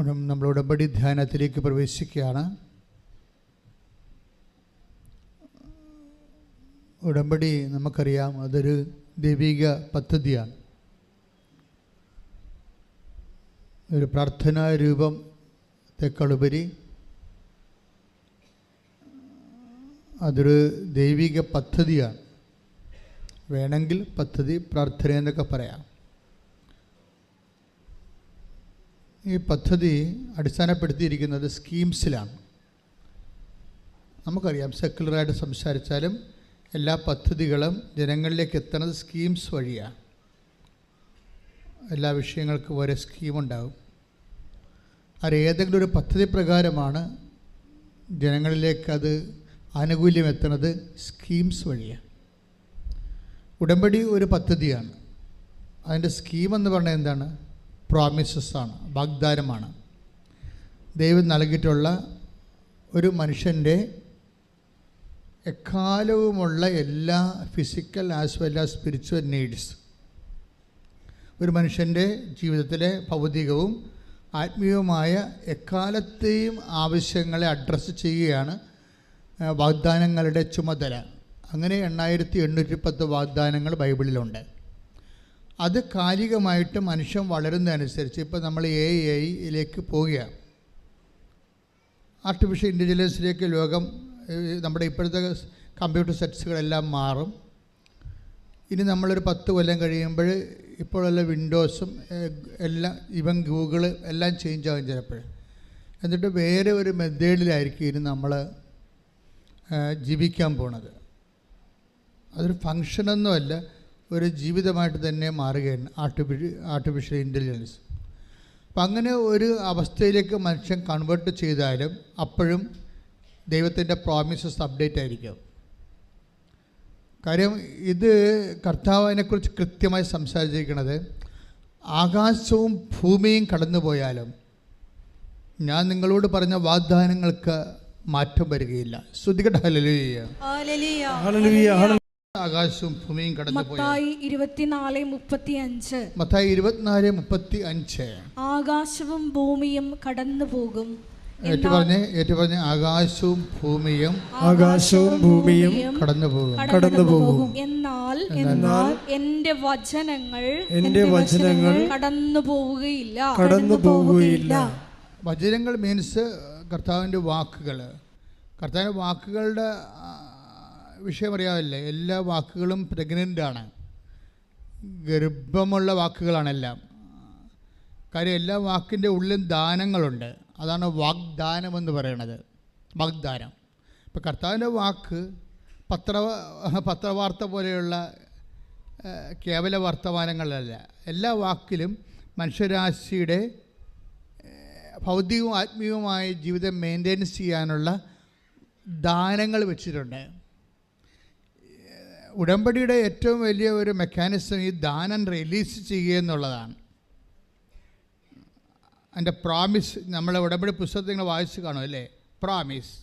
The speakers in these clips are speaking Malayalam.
നമ്മൾ ഉടമ്പടി ധ്യാനത്തിലേക്ക് പ്രവേശിക്കുകയാണ്. ഉടമ്പടി നമുക്കറിയാം, അതൊരു ദൈവിക പദ്ധതിയാണ്. ഒരു പ്രാർത്ഥനാ രൂപത്തെക്കാളുപരി അതൊരു ദൈവിക പദ്ധതിയാണ്. വേണമെങ്കിൽ പദ്ധതി, പ്രാർത്ഥന എന്നൊക്കെ പറയാം. ഈ പദ്ധതി അടിസ്ഥാനപ്പെടുത്തിയിരിക്കുന്നത് സ്കീംസിലാണ്. നമുക്കറിയാം, സെക്കുലറായിട്ട് സംസാരിച്ചാലും എല്ലാ പദ്ധതികളും ജനങ്ങളിലേക്ക് എത്തുന്നത് സ്കീംസ് വഴിയാണ്. എല്ലാ വിഷയങ്ങൾക്കും ഓരോ സ്കീമുണ്ടാകും. അത് ഏതെങ്കിലും ഒരു പദ്ധതി പ്രകാരമാണ് ജനങ്ങളിലേക്ക് അത് ആനുകൂല്യം എത്തുന്നത്, സ്കീംസ് വഴിയാണ്. ഉടമ്പടി ഒരു പദ്ധതിയാണ്. അതിൻ്റെ സ്കീമെന്ന് പറഞ്ഞാൽ എന്താണ്? പ്രോമിസസ്സാണ്, വാഗ്ദാനമാണ്. ദൈവം നൽകിയിട്ടുള്ള ഒരു മനുഷ്യൻ്റെ എക്കാലവുമുള്ള എല്ലാ physical as well as spiritual needs, ഒരു മനുഷ്യൻ്റെ ജീവിതത്തിലെ ഭൗതികവും ആത്മീയവുമായ എക്കാലത്തെയും ആവശ്യങ്ങളെ അഡ്രസ്സ് ചെയ്യുകയാണ് വാഗ്ദാനങ്ങളുടെ ചുമതല. അങ്ങനെ 8810 വാഗ്ദാനങ്ങൾ ബൈബിളിലുണ്ട്. അത് കാലികമായിട്ട് മനുഷ്യൻ വളരുന്നതനുസരിച്ച്, ഇപ്പോൾ നമ്മൾ AI-യിലേക്ക് പോവുകയാണ്, ആർട്ടിഫിഷ്യൽ ഇൻ്റലിജൻസിലേക്ക് ലോകം, നമ്മുടെ ഇപ്പോഴത്തെ കമ്പ്യൂട്ടർ സെറ്റ്സുകളെല്ലാം മാറും. ഇനി നമ്മളൊരു 10 കൊല്ലം കഴിയുമ്പോൾ ഇപ്പോഴുള്ള വിൻഡോസും എല്ലാം, ഇവൻ ഗൂഗിൾ എല്ലാം ചേഞ്ച് ആകും ചിലപ്പോൾ. എന്നിട്ട് വേറെ ഒരു മെത്തേഡിലായിരിക്കും ഇനി നമ്മൾ ജീവിക്കാൻ പോണത്. അതൊരു ഫങ്ഷനൊന്നുമല്ല, ഒരു ജീവിതമായിട്ട് തന്നെ മാറുകയാണ് ആർട്ടിഫിഷ്യൽ ഇൻ്റലിജൻസ്. അപ്പം അങ്ങനെ ഒരു അവസ്ഥയിലേക്ക് മനുഷ്യൻ കൺവേർട്ട് ചെയ്താലും അപ്പോഴും ദൈവത്തിൻ്റെ പ്രോമിസസ് അപ്ഡേറ്റ് ആയിരിക്കും. കാര്യം ഇത് കർത്താവിനെക്കുറിച്ച് കൃത്യമായി സംസാരിച്ചിരിക്കുന്നത്, ആകാശവും ഭൂമിയും കടന്നു പോയാലും ഞാൻ നിങ്ങളോട് പറഞ്ഞ വാഗ്ദാനങ്ങൾക്ക് മാറ്റം വരികയില്ല. ശ്രുതികട്ടെ ഹല്ലേലൂയ. ആകാശവും ഭൂമിയും കടന്നു പോയി. മത്തായി 24:35. മത്തായി 24:35. ആകാശവും ഭൂമിയും കടന്നു പോകും. ഏറ്റു പറഞ്ഞ് ആകാശവും ഭൂമിയും കടന്നു പോകും. എന്നാൽ എന്റെ വചനങ്ങൾ കടന്നു പോവുകയില്ല. വചനങ്ങൾ മീൻസ് കർത്താവിൻ്റെ വാക്കുകൾ. കർത്താവിൻ്റെ വാക്കുകളുടെ വിഷയം അറിയാമല്ലേ? എല്ലാ വാക്കുകളും പ്രഗ്നൻ്റാണ്, ഗർഭമുള്ള വാക്കുകളാണെല്ലാം. കാര്യം എല്ലാ വാക്കിൻ്റെ ഉള്ളിലും ദാനങ്ങളുണ്ട്. അതാണ് വാഗ്ദാനമെന്ന് പറയണത്, വാഗ്ദാനം. ഇപ്പം കർത്താവിൻ്റെ വാക്ക് പത്രവാർത്ത പോലെയുള്ള കേവല വർത്തമാനങ്ങളല്ല. എല്ലാ വാക്കിലും മനുഷ്യരാശിയുടെ ഭൗതികവും ആത്മീയവുമായ ജീവിതം മെയിൻറ്റെയിൻസ് ചെയ്യാനുള്ള ദാനങ്ങൾ വെച്ചിട്ടുണ്ട്. ഉടമ്പടിയുടെ ഏറ്റവും വലിയ ഒരു മെക്കാനിസം ഈ ദാനം റിലീസ് ചെയ്യുക എന്നുള്ളതാണ്. അതിൻ്റെ പ്രോമിസ്, നമ്മൾ ഉടമ്പടി പുസ്തകത്തിൽ നിങ്ങൾ വായിച്ച് കാണും അല്ലേ? പ്രോമിസ്,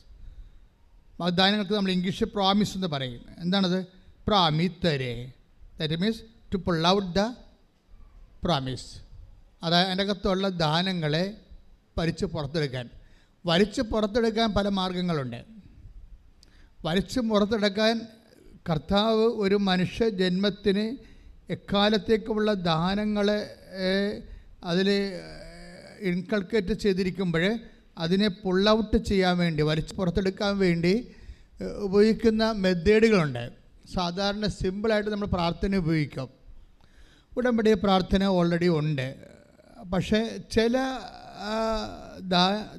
വാഗ്ദാനങ്ങൾക്ക് നമ്മൾ ഇംഗ്ലീഷിൽ പ്രോമിസ് എന്ന് പറയും. എന്താണത്? പ്രാമിത്തരെ, that means to pull out the promise. അതായത് അതിൻ്റെ അകത്തുള്ള ദാനങ്ങളെ വലിച്ച് പുറത്തെടുക്കാൻ പല മാർഗങ്ങളുണ്ട്. വലിച്ച് പുറത്തെടുക്കാൻ കർത്താവ് ഒരു മനുഷ്യ ജന്മത്തിന് എക്കാലത്തേക്കുമുള്ള ദാനങ്ങളെ അതിൽ ഇൻകൾക്കേറ്റ് ചെയ്തിരിക്കുമ്പോൾ അതിനെ പുൾ ഔട്ട് ചെയ്യാൻ വേണ്ടി, വലിച്ച് പുറത്തെടുക്കാൻ വേണ്ടി ഉപയോഗിക്കുന്ന മെത്തേഡുകളുണ്ട്. സാധാരണ സിമ്പിളായിട്ട് നമ്മൾ പ്രാർത്ഥന ഉപയോഗിക്കും. ഉടമ്പടി പ്രാർത്ഥന ഓൾറെഡി ഉണ്ട്. പക്ഷേ ചില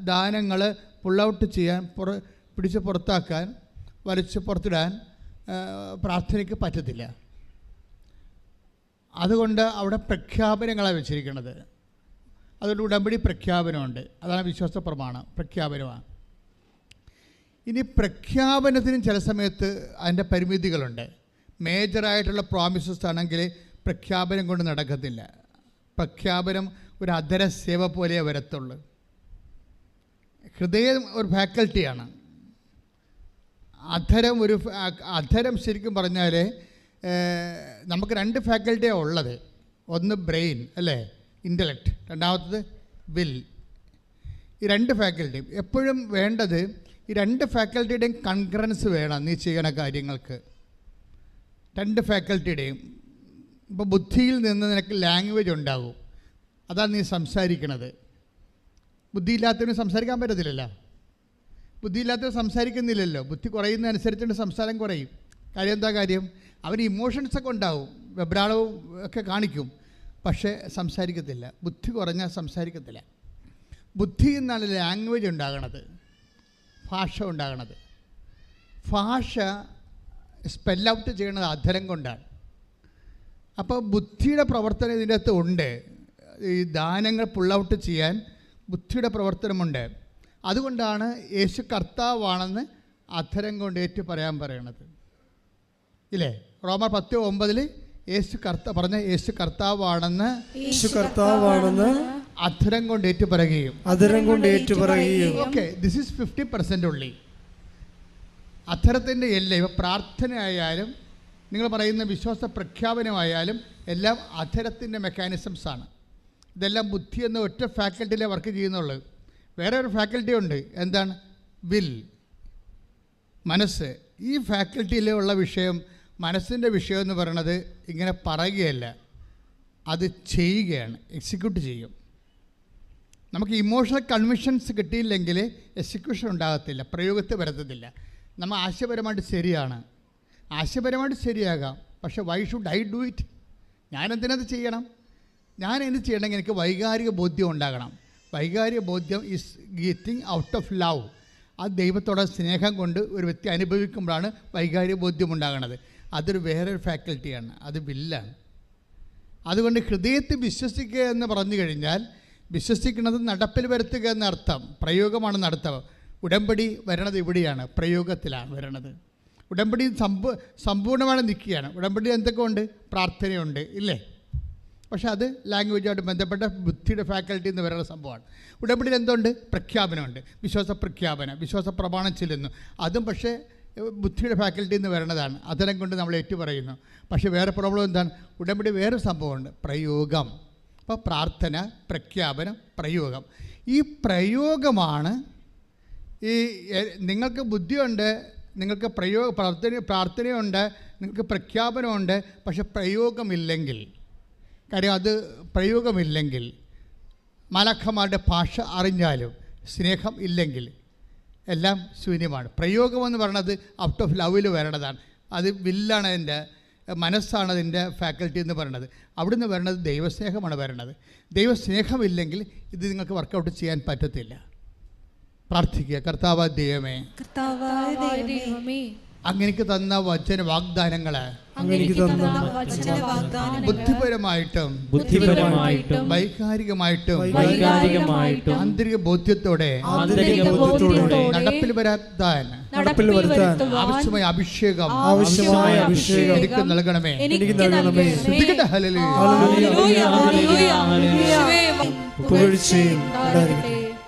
ദാനങ്ങൾ പുൾ ഔട്ട് ചെയ്യാൻ, പിടിച്ച് പുറത്താക്കാൻ, വലിച്ച് പുറത്തിടാൻ പ്രാർത്ഥനയ്ക്ക് പറ്റത്തില്ല. അതുകൊണ്ട് അവിടെ പ്രഖ്യാപനങ്ങളാണ് വെച്ചിരിക്കുന്നത്. അതുകൊണ്ട് ഉടമ്പടി പ്രഖ്യാപനമുണ്ട്. അതാണ് വിശ്വാസ പ്രമാണം, പ്രഖ്യാപനമാണ്. ഇനി പ്രഖ്യാപനത്തിനും ചില സമയത്ത് അതിൻ്റെ പരിമിതികളുണ്ട്. മേജറായിട്ടുള്ള പ്രോമിസസ് ആണെങ്കിൽ പ്രഖ്യാപനം കൊണ്ട് നടക്കത്തില്ല. പ്രഖ്യാപനം ഒരു അധര സേവ പോലെ വരത്തുള്ളൂ. ഹൃദയം ഒരു ഫാക്കൽറ്റിയാണ്. അധരം ശരിക്കും പറഞ്ഞാൽ നമുക്ക് 2 ഫാക്കൽറ്റിയാണ് ഉള്ളത്. ഒന്ന് ബ്രെയിൻ അല്ലേ, ഇൻ്റലക്റ്റ്. രണ്ടാമത്തത് വിൽ. ഈ രണ്ട് ഫാക്കൽറ്റിയും എപ്പോഴും വേണ്ടത്, ഈ രണ്ട് ഫാക്കൽറ്റിയുടെയും കൺകറൻസ് വേണം നീ ചെയ്യണ കാര്യങ്ങൾക്ക്. രണ്ട് ഫാക്കൽറ്റിയുടെയും. ഇപ്പോൾ ബുദ്ധിയിൽ നിന്ന് നിനക്ക് ലാംഗ്വേജ് ഉണ്ടാകും, അതാണ് നീ സംസാരിക്കണത്. ബുദ്ധിയില്ലാത്തവന് സംസാരിക്കാൻ പറ്റത്തില്ലല്ലോ. ബുദ്ധിയില്ലാത്തവർ സംസാരിക്കുന്നില്ലല്ലോ. ബുദ്ധി കുറയുന്നതനുസരിച്ചുകൊണ്ട് സംസാരം കുറയും. കാര്യം എന്താ കാര്യം? അവർ ഇമോഷൻസൊക്കെ ഉണ്ടാവും, വെബ്രാളവും ഒക്കെ കാണിക്കും, പക്ഷേ സംസാരിക്കത്തില്ല. ബുദ്ധി കുറഞ്ഞാൽ സംസാരിക്കത്തില്ല. ബുദ്ധിയിൽ നിന്നാണ് ലാംഗ്വേജ് ഉണ്ടാകണത്, ഭാഷ ഉണ്ടാകണത്. ഭാഷ സ്പെൽ ഔട്ട് ചെയ്യണത് അധരം കൊണ്ടാണ്. അപ്പോൾ ബുദ്ധിയുടെ പ്രവർത്തനം ഇതിൻ്റെ അകത്ത് ഉണ്ട്. ഈ ദാനങ്ങൾ പുൾ ഔട്ട് ചെയ്യാൻ ബുദ്ധിയുടെ പ്രവർത്തനമുണ്ട്. അതുകൊണ്ടാണ് യേശു കർത്താവാണെന്ന് അധരം കൊണ്ട് ഏറ്റു പറയാൻ പറയണത്, ഇല്ലേ? റോമർ 10:9 യേശു കർത്താവാണെന്ന് അധരം കൊണ്ട് ഏറ്റു പറയുകയും ഓക്കെ, ദിസ് ഈസ് 50% ഉള്ളി. അധരത്തിൻ്റെ എല്ലാം ഇപ്പം പ്രാർത്ഥനയായാലും നിങ്ങൾ പറയുന്ന വിശ്വാസ പ്രഖ്യാപനമായാലും എല്ലാം അധരത്തിൻ്റെ മെക്കാനിസംസാണ്. ഇതെല്ലാം ബുദ്ധി എന്ന ഒറ്റ ഫാക്കൽറ്റിയിലേ വർക്ക് ചെയ്യുന്നുള്ളൂ. വേറെ ഒരു ഫാക്കൽറ്റി ഉണ്ട്, എന്താണ്? വിൽ, മനസ്സ്. ഈ ഫാക്കൽറ്റിയിലുള്ള വിഷയം, മനസ്സിൻ്റെ വിഷയം എന്ന് പറയുന്നത് ഇങ്ങനെ പറയുകയല്ല, അത് ചെയ്യുകയാണ്, എക്സിക്യൂട്ട് ചെയ്യും. നമുക്ക് ഇമോഷണൽ കൺവിഷൻസ് കിട്ടിയില്ലെങ്കിൽ എക്സിക്യൂഷൻ ഉണ്ടാകത്തില്ല, പ്രയോഗത്തിൽ വരത്തില്ല. നമ്മൾ ആശയപരമായിട്ട് ശരിയാണ്, ആശയപരമായിട്ട് ശരിയാകാം, പക്ഷേ why should I do it? ഞാനെന്തിനത് ചെയ്യണം? ഞാൻ എന്ത് ചെയ്യണമെങ്കിൽ എനിക്ക് വൈകാരിക ബോധ്യം ഉണ്ടാകണം. വൈകാരിക ബോധ്യം is getting out of love. അത് ദൈവത്തോടെ സ്നേഹം കൊണ്ട് ഒരു വ്യക്തി അനുഭവിക്കുമ്പോഴാണ് വൈകാരിക ബോധ്യം ഉണ്ടാകുന്നത്. അതൊരു വേറൊരു ഫാക്കൽറ്റിയാണ്, അത് വില്ലാണ്. അതുകൊണ്ട് ഹൃദയത്തിൽ വിശ്വസിക്കുക എന്ന് പറഞ്ഞു കഴിഞ്ഞാൽ വിശ്വസിക്കുന്നത് നടപ്പിൽ വരുത്തുക എന്നർത്ഥം. പ്രയോഗമാണ് നടത്തുക. ഉടമ്പടി വരണത് ഇവിടെയാണ്, പ്രയോഗത്തിലാണ് വരണത്. ഉടമ്പടി സമ്പൂർണ്ണമായി നിൽക്കുകയാണ്. ഉടമ്പടി എന്തൊക്കെ ഉണ്ട്? പ്രാർത്ഥനയുണ്ട്, ഇല്ലേ? പക്ഷേ അത് ലാംഗ്വേജുമായിട്ട് ബന്ധപ്പെട്ട ബുദ്ധിയുടെ ഫാക്കൽറ്റി എന്ന് പറയുന്ന സംഭവമാണ്. ഉടമ്പടിയിൽ എന്തുണ്ട്? പ്രഖ്യാപനമുണ്ട്, വിശ്വാസ പ്രഖ്യാപനം, വിശ്വാസ പ്രമാണം ചെല്ലുന്നു. അതും പക്ഷേ ബുദ്ധിയുടെ ഫാക്കൽറ്റി എന്ന് വരുന്നതാണ്, അത്തരം കൊണ്ട് നമ്മൾ ഏറ്റുപറയുന്നു. പക്ഷേ വേറെ പ്രോബ്ലം എന്താണ്? ഉടമ്പടി വേറെ സംഭവമുണ്ട്, പ്രയോഗം. അപ്പോൾ പ്രാർത്ഥന, പ്രഖ്യാപനം, പ്രയോഗം. ഈ പ്രയോഗമാണ് ഈ നിങ്ങൾക്ക് ബുദ്ധിയുണ്ട്, നിങ്ങൾക്ക് പ്രാർത്ഥനയുണ്ട്, നിങ്ങൾക്ക് പ്രഖ്യാപനമുണ്ട്, പക്ഷെ പ്രയോഗമില്ലെങ്കിൽ, കാര്യം അത് പ്രയോഗമില്ലെങ്കിൽ, മാലാഖമാരുടെ ഭാഷ അറിഞ്ഞാലും സ്നേഹം ഇല്ലെങ്കിൽ എല്ലാം ശൂന്യമാണ്. പ്രയോഗമെന്ന് പറയുന്നത് ഔട്ട് ഓഫ് ലവിൽ വരണതാണ്. അത് വില്ലാണ്, അതിൻ്റെ മനസ്സാണ് അതിൻ്റെ ഫാക്കൽറ്റി എന്ന് പറയുന്നത്. അവിടുന്ന് വരണത് ദൈവസ്നേഹമാണ് വരണത്. ദൈവസ്നേഹമില്ലെങ്കിൽ ഇത് നിങ്ങൾക്ക് വർക്കൗട്ട് ചെയ്യാൻ പറ്റത്തില്ല. പ്രാർത്ഥിക്കുക, കർത്താവായ ദൈവമേ, അങ്ങനെക്ക് തന്ന വചന വാഗ്ദാനങ്ങള് ബുദ്ധിപരമായിട്ടും വൈകാരികമായിട്ടും ആന്തരിക ബോധ്യത്തോടെ നടപ്പിൽ വരാത്താൻ ആവശ്യമായ അഭിഷേകം എനിക്ക് നൽകണമേ.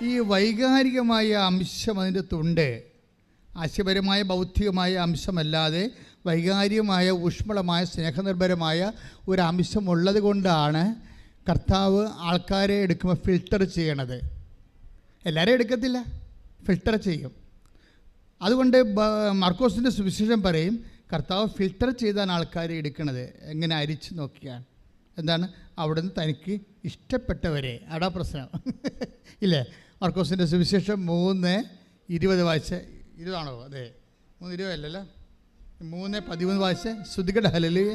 ഈ വൈകാരികമായ അംശം അതിൻ്റെ തൊണ്ട്, ആശയപരമായ ബൗദ്ധികമായ അംശമല്ലാതെ വൈകാരികമായ ഊഷ്മളമായ സ്നേഹനിർഭരമായ ഒരു അംശമുള്ളത് കൊണ്ടാണ് കർത്താവ് ആൾക്കാരെ എടുക്കുമ്പോൾ ഫിൽട്ടർ ചെയ്യണത്. എല്ലാവരെയും എടുക്കത്തില്ല, ഫിൽട്ടർ ചെയ്യും. അതുകൊണ്ട് മാർക്കോസിൻ്റെ സുവിശേഷം പറയും, കർത്താവ് ഫിൽട്ടർ ചെയ്താണ് ആൾക്കാരെ എടുക്കുന്നത്. എങ്ങനെ അരിച്ച് നോക്കിയാണ്, എന്താണ്? അവിടുന്ന് തനിക്ക് ഇഷ്ടപ്പെട്ടവരെ. അടാ പ്രശ്നം ഇല്ലേ? മാർക്കോസിൻ്റെ സുവിശേഷം 3:20 വായിച്ച്, 20ആണോ? അതെ, 3:20 അല്ലല്ലോ, 3:13 വായിച്ച്. ശ്രുതികട ഹല്ലേലൂയ.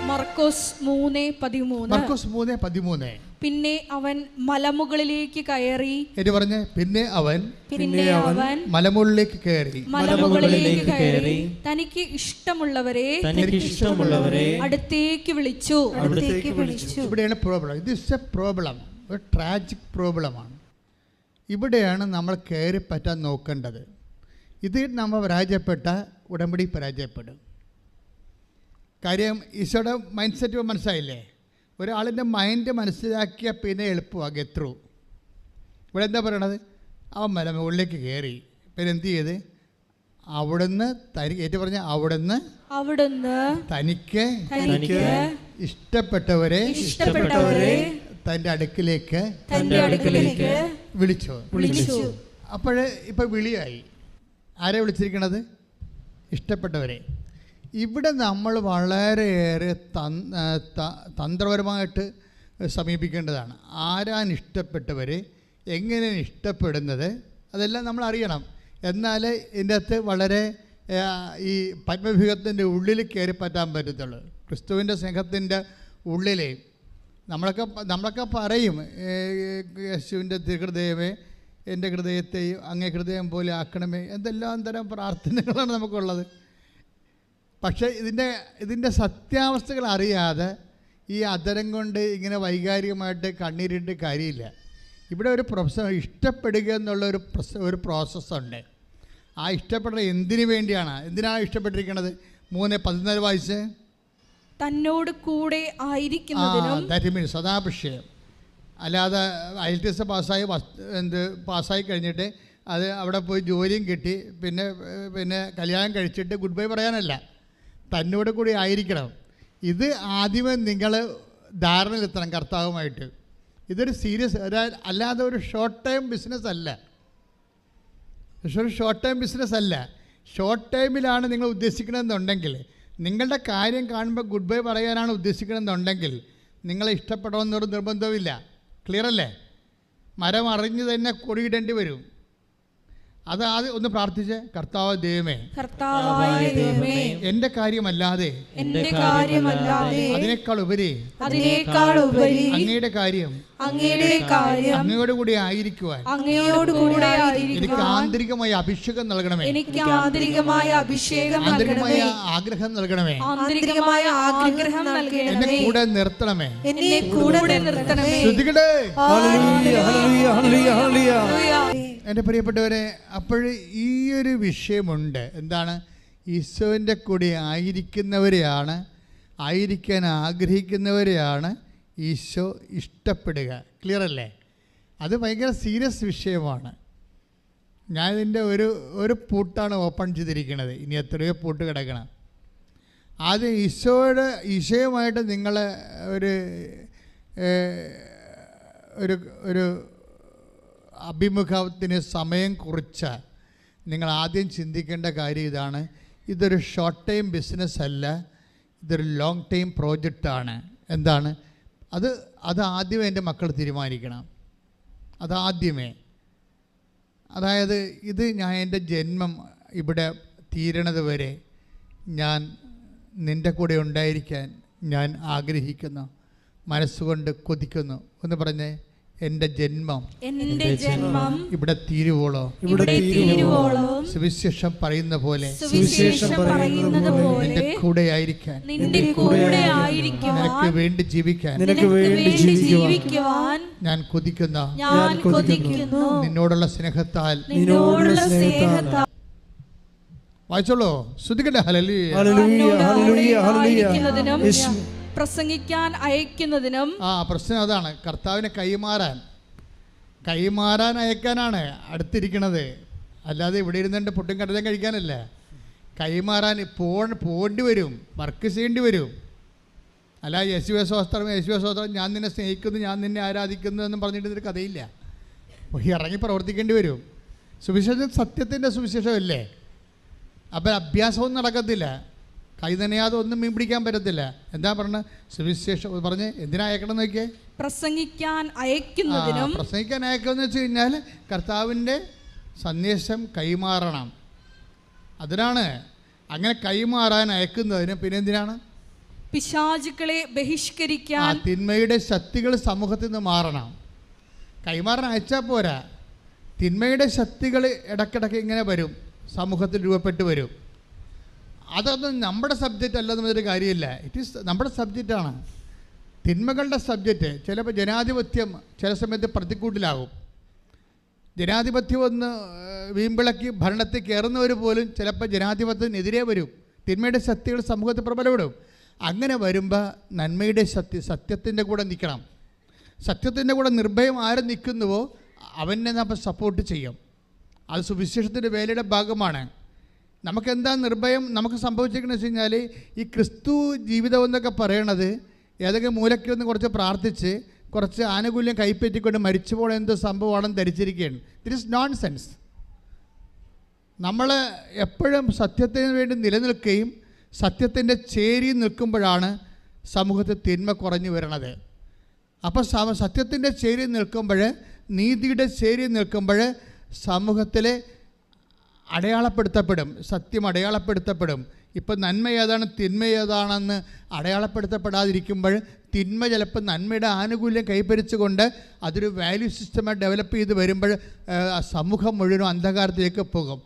മർക്കോസ് 3:13. പിന്നെ അവൻ മലമുകളിലേക്ക് കയറി. പറഞ്ഞേ, പിന്നെ അവൻ മലമുകളിലേക്ക് കയറി തനിക്ക് ഇഷ്ടമുള്ളവരെ അടുത്തേക്ക് വിളിച്ചു. ഇവിടെയാണ് പ്രോബ്ലം. ഇത് ഇസ് എ പ്രോബ്ലം, ഒരു ട്രാജിക് പ്രോബ്ലമാണ്. ഇവിടെയാണ് നമ്മൾ കയറി പറ്റാൻ നോക്കേണ്ടത്. ഇതിൽ നമ്മൾ പരാജയപ്പെട്ട ഉടമ്പടി പരാജയപ്പെടും. കാര്യം ഈശോയുടെ മൈൻഡ് സെറ്റ് മനസ്സിലായില്ലേ? ഒരാളിൻ്റെ മൈൻഡ് മനസ്സിലാക്കിയാൽ പിന്നെ എളുപ്പമാണ് ഗെറ്റ് ത്രൂ. ഇവിടെ എന്താ പറയണത്? അവൻ മലമുകളിലേക്ക് കയറി. പിന്നെ എന്ത് ചെയ്ത്? അവിടുന്ന് അവിടുന്ന് തനിക്ക് ഇഷ്ടപ്പെട്ടവരെ തൻ്റെ അടുക്കിലേക്ക് വിളിച്ചു. അപ്പോൾ ഇപ്പോൾ വിളിയായി. ആരെ വിളിച്ചിരിക്കണത്? ഇഷ്ടപ്പെട്ടവരെ. ഇവിടെ നമ്മൾ വളരെയേറെ തന്ത്രപരമായിട്ട് സമീപിക്കേണ്ടതാണ്. ആരാണ് ഇഷ്ടപ്പെട്ടവർ, എങ്ങനെയാണ് ഇഷ്ടപ്പെടുന്നത്, അതെല്ലാം നമ്മൾ അറിയണം. എന്നാൽ ഇതിൻ്റെ അകത്ത് വളരെ ഈ പത്മവ്യൂഹത്തിൻ്റെ ഉള്ളിൽ കയറി പറ്റാൻ പറ്റത്തുള്ളൂ. ക്രിസ്തുവിൻ്റെ സ്നേഹത്തിൻ്റെ ഉള്ളിൽ നമ്മളൊക്കെ പറയും, യേശുവിൻ്റെ തിരുഹൃദയമേ എൻ്റെ ഹൃദയത്തെയും അങ്ങേ ഹൃദയം പോലെ ആക്കണമേ, എന്തെല്ലാം തരം പ്രാർത്ഥനകളാണ് നമുക്കുള്ളത്. പക്ഷേ ഇതിൻ്റെ സത്യാവസ്ഥകൾ അറിയാതെ ഈ അധരം കൊണ്ട് ഇങ്ങനെ വൈകാരികമായിട്ട് കണ്ണീരിട്ട് കാര്യമില്ല. ഇവിടെ ഒരു ഇഷ്ടപ്പെടുക എന്നുള്ള ഒരു പ്രോസസ്സുണ്ട്. ആ ഇഷ്ടപ്പെടുന്നത് എന്തിനു വേണ്ടിയാണ്? എന്തിനാണ് ഇഷ്ടപ്പെട്ടിരിക്കുന്നത്? 3:14 വായിച്ച്. തന്നോട് കൂടെ ആയിരിക്കുന്നതിനും. That means സദാഭിഷേകം. അല്ലാതെ IELTS പാസ്സായി കഴിഞ്ഞിട്ട് അത് അവിടെ പോയി ജോലിയും കിട്ടി പിന്നെ കല്യാണം കഴിച്ചിട്ട് ഗുഡ് ബൈ പറയാനല്ല, തന്നോട് കൂടി ആയിരിക്കണം. ഇത് ആദ്യമേ നിങ്ങൾ ധാരണയിലെത്തണം കർത്താവുമായിട്ട്. ഇതൊരു സീരിയസ്, അല്ലാതെ ഒരു ഷോർട്ട് ടൈം ബിസിനസ് അല്ല. ഷോർട്ട് ടൈമിലാണ് നിങ്ങൾ ഉദ്ദേശിക്കണമെന്നുണ്ടെങ്കിൽ, നിങ്ങളുടെ കാര്യം കാണുമ്പോൾ ഗുഡ് ബൈ പറയാനാണ് ഉദ്ദേശിക്കണമെന്നുണ്ടെങ്കിൽ നിങ്ങളെ ഇഷ്ടപ്പെടണമെന്നൊരു നിർബന്ധവുമില്ല. ക്ലിയർ അല്ലേ? മരം അറിഞ്ഞ് തന്നെ കൊടിയിടേണ്ടി വരും. അത് ആദ്യം ഒന്ന് പ്രാർത്ഥിച്ച്, കർത്താവ് ദൈവമേ, എൻ്റെ കാര്യമല്ലാതെ അതിനേക്കാൾ ഉപരി അങ്ങയുടെ കാര്യം അങ്ങയോട് കൂടി ആയിരിക്കുവാൻ എനിക്ക് ആന്തരികമായ അഭിഷേകം നൽകണമേ, ആന്തരികമായ ആഗ്രഹം നൽകണമേ, എന്നെ കൂടെ നിർത്തണമേ. എൻ്റെ പ്രിയപ്പെട്ടവരെ, അപ്പോൾ ഈ ഒരു വിഷയമുണ്ട്. എന്താണ്? ഈശോൻ്റെ കൂടെ ആയിരിക്കാൻ ആഗ്രഹിക്കുന്നവരെയാണ് ഈശോ ഇഷ്ടപ്പെടുക. ക്ലിയർ അല്ലേ? അത് ഭയങ്കര സീരിയസ് വിഷയമാണ്. ഞാൻ ഇതിൻ്റെ ഒരു പൂട്ടാണ് ഓപ്പൺ ചെയ്തിരിക്കുന്നത്. ഇനി എത്രയോ പൂട്ട് കിടക്കണം. ആദ്യം ഈശോയുമായിട്ട് നിങ്ങൾ ഒരു അഭിമുഖത്തിന് സമയം കുറിച്ച് നിങ്ങൾ ആദ്യം ചിന്തിക്കേണ്ട കാര്യം ഇതാണ്: ഇതൊരു ഷോർട്ട് ടൈം ബിസിനസ് അല്ല, ഇതൊരു ലോങ് ടൈം പ്രോജക്റ്റാണ്. എന്താണ് അത് ആദ്യമേ എൻ്റെ മക്കൾ തീരുമാനിക്കണം. അതാദ്യമേ. അതായത് എൻ്റെ ജന്മം ഇവിടെ തീരണത് വരെ ഞാൻ നിൻ്റെ കൂടെ ഉണ്ടായിരിക്കാൻ ഞാൻ ആഗ്രഹിക്കുന്നു, മനസ്സുകൊണ്ട് കൊതിക്കുന്നു. ഒന്ന് പറഞ്ഞേ, എൻ്റെ ജന്മം ഇവിടെ തീരുവോളോ സുവിശേഷം പറയുന്ന പോലെ നിന്റെ കൂടെ ആയിരിക്കാൻ, നിനക്ക് വേണ്ടി ജീവിക്കാൻ ഞാൻ കൊതിക്കുന്നു. നിന്നോടുള്ള സ്നേഹത്താൽ വായിച്ചോളൂ. ശ്രുതികട്ടെ. പ്രസംഗിക്കാൻ അയക്കുന്നതിനും. പ്രശ്നം അതാണ്. കർത്താവിനെ കൈമാറാൻ അയക്കാനാണ് അടുത്തിരിക്കണത്. അല്ലാതെ ഇവിടെ ഇരുന്നുകൊണ്ട് പൊട്ടും കടലും കഴിക്കാനല്ല. കൈമാറാൻ പോകേണ്ടി വരും, വർക്ക് ചെയ്യേണ്ടി വരും. അല്ല യേശുവസ്തോത്രം ഞാൻ നിന്നെ സ്നേഹിക്കുന്നു, ഞാൻ നിന്നെ ആരാധിക്കുന്നു എന്നും പറഞ്ഞിട്ടൊരു കഥയില്ല. ഇറങ്ങി പ്രവർത്തിക്കേണ്ടി വരും. സുവിശേഷം സത്യത്തിൻ്റെ സുവിശേഷമല്ലേ? അപ്പം അഭ്യാസമൊന്നും നടക്കത്തില്ല. കൈ നനയാതെ ഒന്നും മീൻ പിടിക്കാൻ പറ്റത്തില്ല. എന്താ പറഞ്ഞത്? സുവിശേഷം പറഞ്ഞ് എന്തിനാ അയക്കണം നോക്കിയേ? പ്രസംഗിക്കാൻ അയക്കുന്നതിനും. പ്രസംഗിക്കാൻ അയക്കുമെന്ന് വെച്ച് കഴിഞ്ഞാൽ കർത്താവിൻ്റെ സന്ദേശം കൈമാറണം. അതിനാണ്. അങ്ങനെ കൈമാറാൻ അയക്കുന്നതിന് പിന്നെ എന്തിനാണ്? പിശാചുക്കളെ ബഹിഷ്കരിക്കാൻ. തിന്മയുടെ ശക്തികൾ സമൂഹത്തിൽ നിന്ന് മാറണം. കൈമാറാൻ അയച്ചാൽ പോരാ. തിന്മയുടെ ശക്തികൾ ഇടയ്ക്കിടയ്ക്ക് ഇങ്ങനെ വരും, സമൂഹത്തിൽ രൂപപ്പെട്ട് വരും. അതൊന്നും നമ്മുടെ സബ്ജക്റ്റ് അല്ലെന്നൊരു കാര്യമില്ല. ഇറ്റ് ഈസ് നമ്മുടെ സബ്ജക്റ്റാണ്. തിന്മകളുടെ സബ്ജക്റ്റ്. ചിലപ്പോൾ ജനാധിപത്യം ചില സമയത്ത് പ്രതിക്കൂട്ടിലാകും. ജനാധിപത്യം ഒന്ന് വീമ്പിളക്കി ഭരണത്തിൽ കയറുന്നവർ പോലും ചിലപ്പോൾ ജനാധിപത്യത്തിനെതിരെ വരും. തിന്മയുടെ ശക്തികൾ സമൂഹത്തിൽ പ്രബലപ്പെടും. അങ്ങനെ വരുമ്പോൾ നന്മയുടെ സത്യത്തിൻ്റെ കൂടെ നിൽക്കണം. സത്യത്തിൻ്റെ കൂടെ നിർഭയം ആരും നിൽക്കുന്നുവോ അവനെ നമ്മൾ സപ്പോർട്ട് ചെയ്യും. അത് സുവിശേഷത്തിൻ്റെ വേലയുടെ ഭാഗമാണ്. നമുക്കെന്താ നിർഭയം നമുക്ക് സംഭവിച്ചിരിക്കുന്നത് വെച്ച് കഴിഞ്ഞാൽ, ഈ ക്രിസ്തു ജീവിതം എന്നൊക്കെ പറയണത് ഏതെങ്കിലും മൂലയ്ക്കൊന്ന് കുറച്ച് പ്രാർത്ഥിച്ച് കുറച്ച് ആനുകൂല്യം കൈപ്പറ്റിക്കൊണ്ട് മരിച്ചുപോൾ എന്ത് സംഭവമാണെന്ന് ധരിച്ചിരിക്കുകയാണ്. ദിറ്റ് ഈസ് നോൺ സെൻസ്. നമ്മൾ എപ്പോഴും സത്യത്തിന് വേണ്ടി നിലനിൽക്കുകയും സത്യത്തിൻ്റെ ചേരി നിൽക്കുമ്പോഴാണ് സമൂഹത്തിൽ തിന്മ കുറഞ്ഞു വരണത്. അപ്പോൾ സത്യത്തിൻ്റെ ചേരി നിൽക്കുമ്പോൾ, നീതിയുടെ ചേരി നിൽക്കുമ്പോൾ സമൂഹത്തിൽ അടയാളപ്പെടുത്തപ്പെടും, സത്യം അടയാളപ്പെടുത്തപ്പെടും. ഇപ്പം നന്മ ഏതാണ് തിന്മ ഏതാണെന്ന് അടയാളപ്പെടുത്തപ്പെടാതിരിക്കുമ്പോൾ തിന്മ ചിലപ്പോൾ നന്മയുടെ ആനുകൂല്യം കൈപ്പരിച്ചുകൊണ്ട് അതൊരു വാല്യൂ സിസ്റ്റമായി ഡെവലപ്പ് ചെയ്ത് വരുമ്പോൾ സമൂഹം മുഴുവനും അന്ധകാരത്തിലേക്ക് പോകും.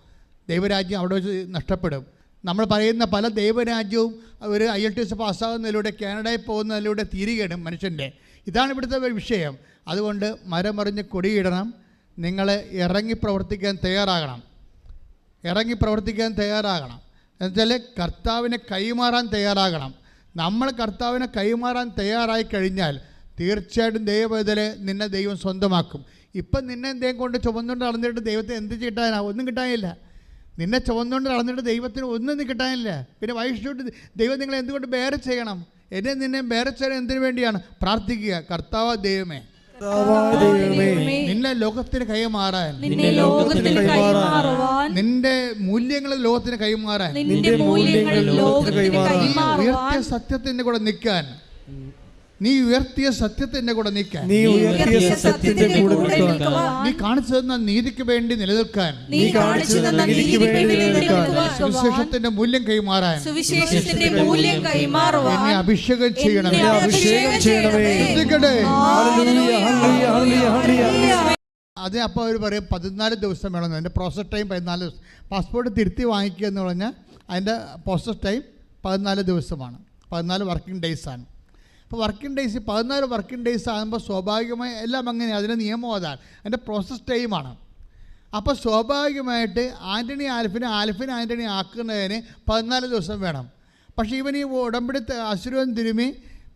ദൈവരാജ്യം അവിടെ വെച്ച് നഷ്ടപ്പെടും. നമ്മൾ പറയുന്ന പല ദൈവരാജ്യവും ഒരു IELTS പാസ്സാകുന്നതിലൂടെ, കാനഡയിൽ പോകുന്നതിലൂടെ തീരുകയാണ് മനുഷ്യൻ്റെ. ഇതാണ് ഇവിടുത്തെ വിഷയം. അതുകൊണ്ട് മരമറിഞ്ഞ് കൊടിയിടണം. നിങ്ങൾ ഇറങ്ങി പ്രവർത്തിക്കാൻ തയ്യാറാകണം. എന്നുവെച്ചാൽ കർത്താവിനെ കൈമാറാൻ തയ്യാറാകണം. നമ്മൾ കർത്താവിനെ കൈമാറാൻ തയ്യാറായി കഴിഞ്ഞാൽ തീർച്ചയായിട്ടും ദൈവവേദന നിന്നെ ദൈവം സ്വന്തമാക്കും. ഇപ്പം നിന്നെ എന്തെങ്കിലും കൊണ്ട് ചുമന്നുകൊണ്ട് നടന്നിട്ട് ദൈവത്തെ എന്ത് കിട്ടാനാ? ഒന്നും കിട്ടാനില്ല. നിന്നെ ചുമന്നുകൊണ്ട് നടന്നിട്ട് ദൈവത്തിന് ഒന്നും കിട്ടാനില്ല. പിന്നെ വൈഷ്ണു ദൈവം നിങ്ങളെ എന്തുകൊണ്ട് ബേറെ ചെയ്യണം? എന്നെ നിന്നെ ബേറെ ചെയ്യാൻ എന്തിനു വേണ്ടിയാണ്? പ്രാർത്ഥിക്കുക, കർത്താവ് ദൈവമേ നിന്നെ ലോകത്തിന് കൈമാറാൻ, നിന്റെ മൂല്യങ്ങൾ ലോകത്തിന് കൈമാറാൻ, ഉയർത്തിയ സത്യത്തിന്റെ കൂടെ നിൽക്കാൻ, നീ ഉയർത്തിയ സത്യത്തിന്റെ കൂടെ നിൽക്കാൻ, നീ കാണിച്ചു തന്ന നീതിക്ക് വേണ്ടി നിലനിൽക്കാൻ, സുവിശേഷത്തിന്റെ മൂല്യം കൈമാറാൻ എന്നെ അഭിഷേകം ചെയ്യണമേ. അത് അപ്പോൾ അവർ പറയും 14 ദിവസം വേണമെന്ന്. എൻ്റെ പ്രോസസ് ടൈം 14 ദിവസം. പാസ്പോർട്ട് തിരുത്തി വാങ്ങിക്കുക എന്ന് പറഞ്ഞാൽ അതിൻ്റെ പ്രോസസ് ടൈം 14 ദിവസമാണ്. 14 വർക്കിംഗ് ഡേയ്സാണ്. അപ്പോൾ വർക്കിംഗ് ഡേയ്സ് 14 വർക്കിംഗ് ഡേയ്സ് ആകുമ്പോൾ സ്വാഭാവികമായി എല്ലാം അങ്ങനെയാണ്. അതിൻ്റെ നിയമം അതാണ്, അതിൻ്റെ പ്രോസസ് ടൈമാണ്. അപ്പോൾ സ്വാഭാവികമായിട്ട് ആൻ്റണി ആൽഫിനെ ആക്കുന്നതിന് 14 ദിവസം വേണം. പക്ഷേ ഇവൻ ഈ ഉടമ്പടി അസുരൻ തിരുമി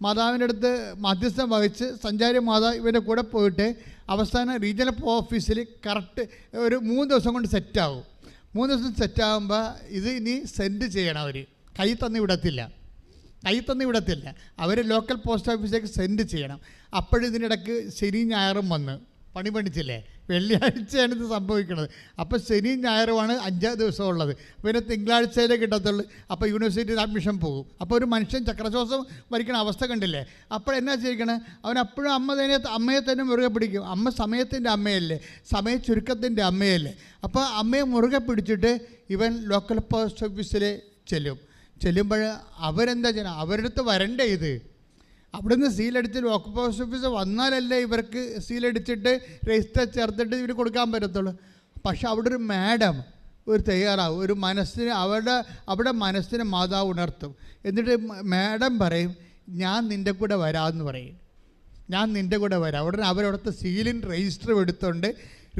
മാതാവിൻ്റെ അടുത്ത് മധ്യസ്ഥം വഹിച്ച് സഞ്ചാരി മാതാവ് ഇവൻ്റെ കൂടെ പോയിട്ട് അവസാനം റീജിയണൽ ഓഫീസിൽ കറക്റ്റ് ഒരു 3 ദിവസം കൊണ്ട് സെറ്റാവും. 3 ദിവസം സെറ്റാകുമ്പോൾ ഇത് ഇനി സെൻഡ് ചെയ്യണം. അവർ കൈ തന്നി വിടത്തില്ല. അവർ ലോക്കൽ പോസ്റ്റ് ഓഫീസിലേക്ക് സെൻഡ് ചെയ്യണം. അപ്പോഴിതിനിടയ്ക്ക് ശനി ഞായറും വന്ന് പണി പണിച്ചില്ലേ. വെള്ളിയാഴ്ചയാണ് ഇത് സംഭവിക്കുന്നത്. അപ്പോൾ ശനി ഞായറുമാണ് 5 ദിവസം ഉള്ളത്. പിന്നെ തിങ്കളാഴ്ചയിലേ കിട്ടത്തുള്ളൂ. അപ്പോൾ യൂണിവേഴ്സിറ്റിയിൽ അഡ്മിഷൻ പോകും. അപ്പോൾ ഒരു മനുഷ്യൻ ചക്രശ്വാസം വരിക്കണ അവസ്ഥ കണ്ടില്ലേ. അപ്പോൾ എന്നാ ചെയ്യിക്കണം? അവൻ അപ്പോഴും അമ്മയെ തന്നെ മുറുകെ പിടിക്കും. അമ്മ സമയത്തിൻ്റെ അമ്മയല്ലേ, സമയ ചുരുക്കത്തിൻ്റെ അമ്മയല്ലേ. അപ്പോൾ അമ്മയെ മുറുകെ പിടിച്ചിട്ട് ഇവൻ ലോക്കൽ പോസ്റ്റ് ഓഫീസിൽ ചെല്ലുമ്പോൾ അവരെന്താ ചെയ്യണം? അവരുടെ അടുത്ത് വരണ്ടേ ഇത്? അവിടുന്ന് സീലടിച്ച് ലോക്കൽ പോസ്റ്റ് ഓഫീസ് വന്നാലല്ലേ ഇവർക്ക് സീലടിച്ചിട്ട് രജിസ്റ്റർ ചേർത്തിട്ട് ഇവർ കൊടുക്കാൻ പറ്റത്തുള്ളൂ. പക്ഷെ അവിടെ ഒരു മാഡം തയ്യാറാവും. ഒരു മനസ്സിന് അവിടെ മനസ്സിന് മാതാവ് ഉണർത്തും. എന്നിട്ട് മാഡം പറയും, ഞാൻ നിൻ്റെ കൂടെ വരാമെന്ന് പറയും. ഉടനെ അവരവിടുത്തെ സീലിൻ രജിസ്റ്റർ എടുത്തുകൊണ്ട്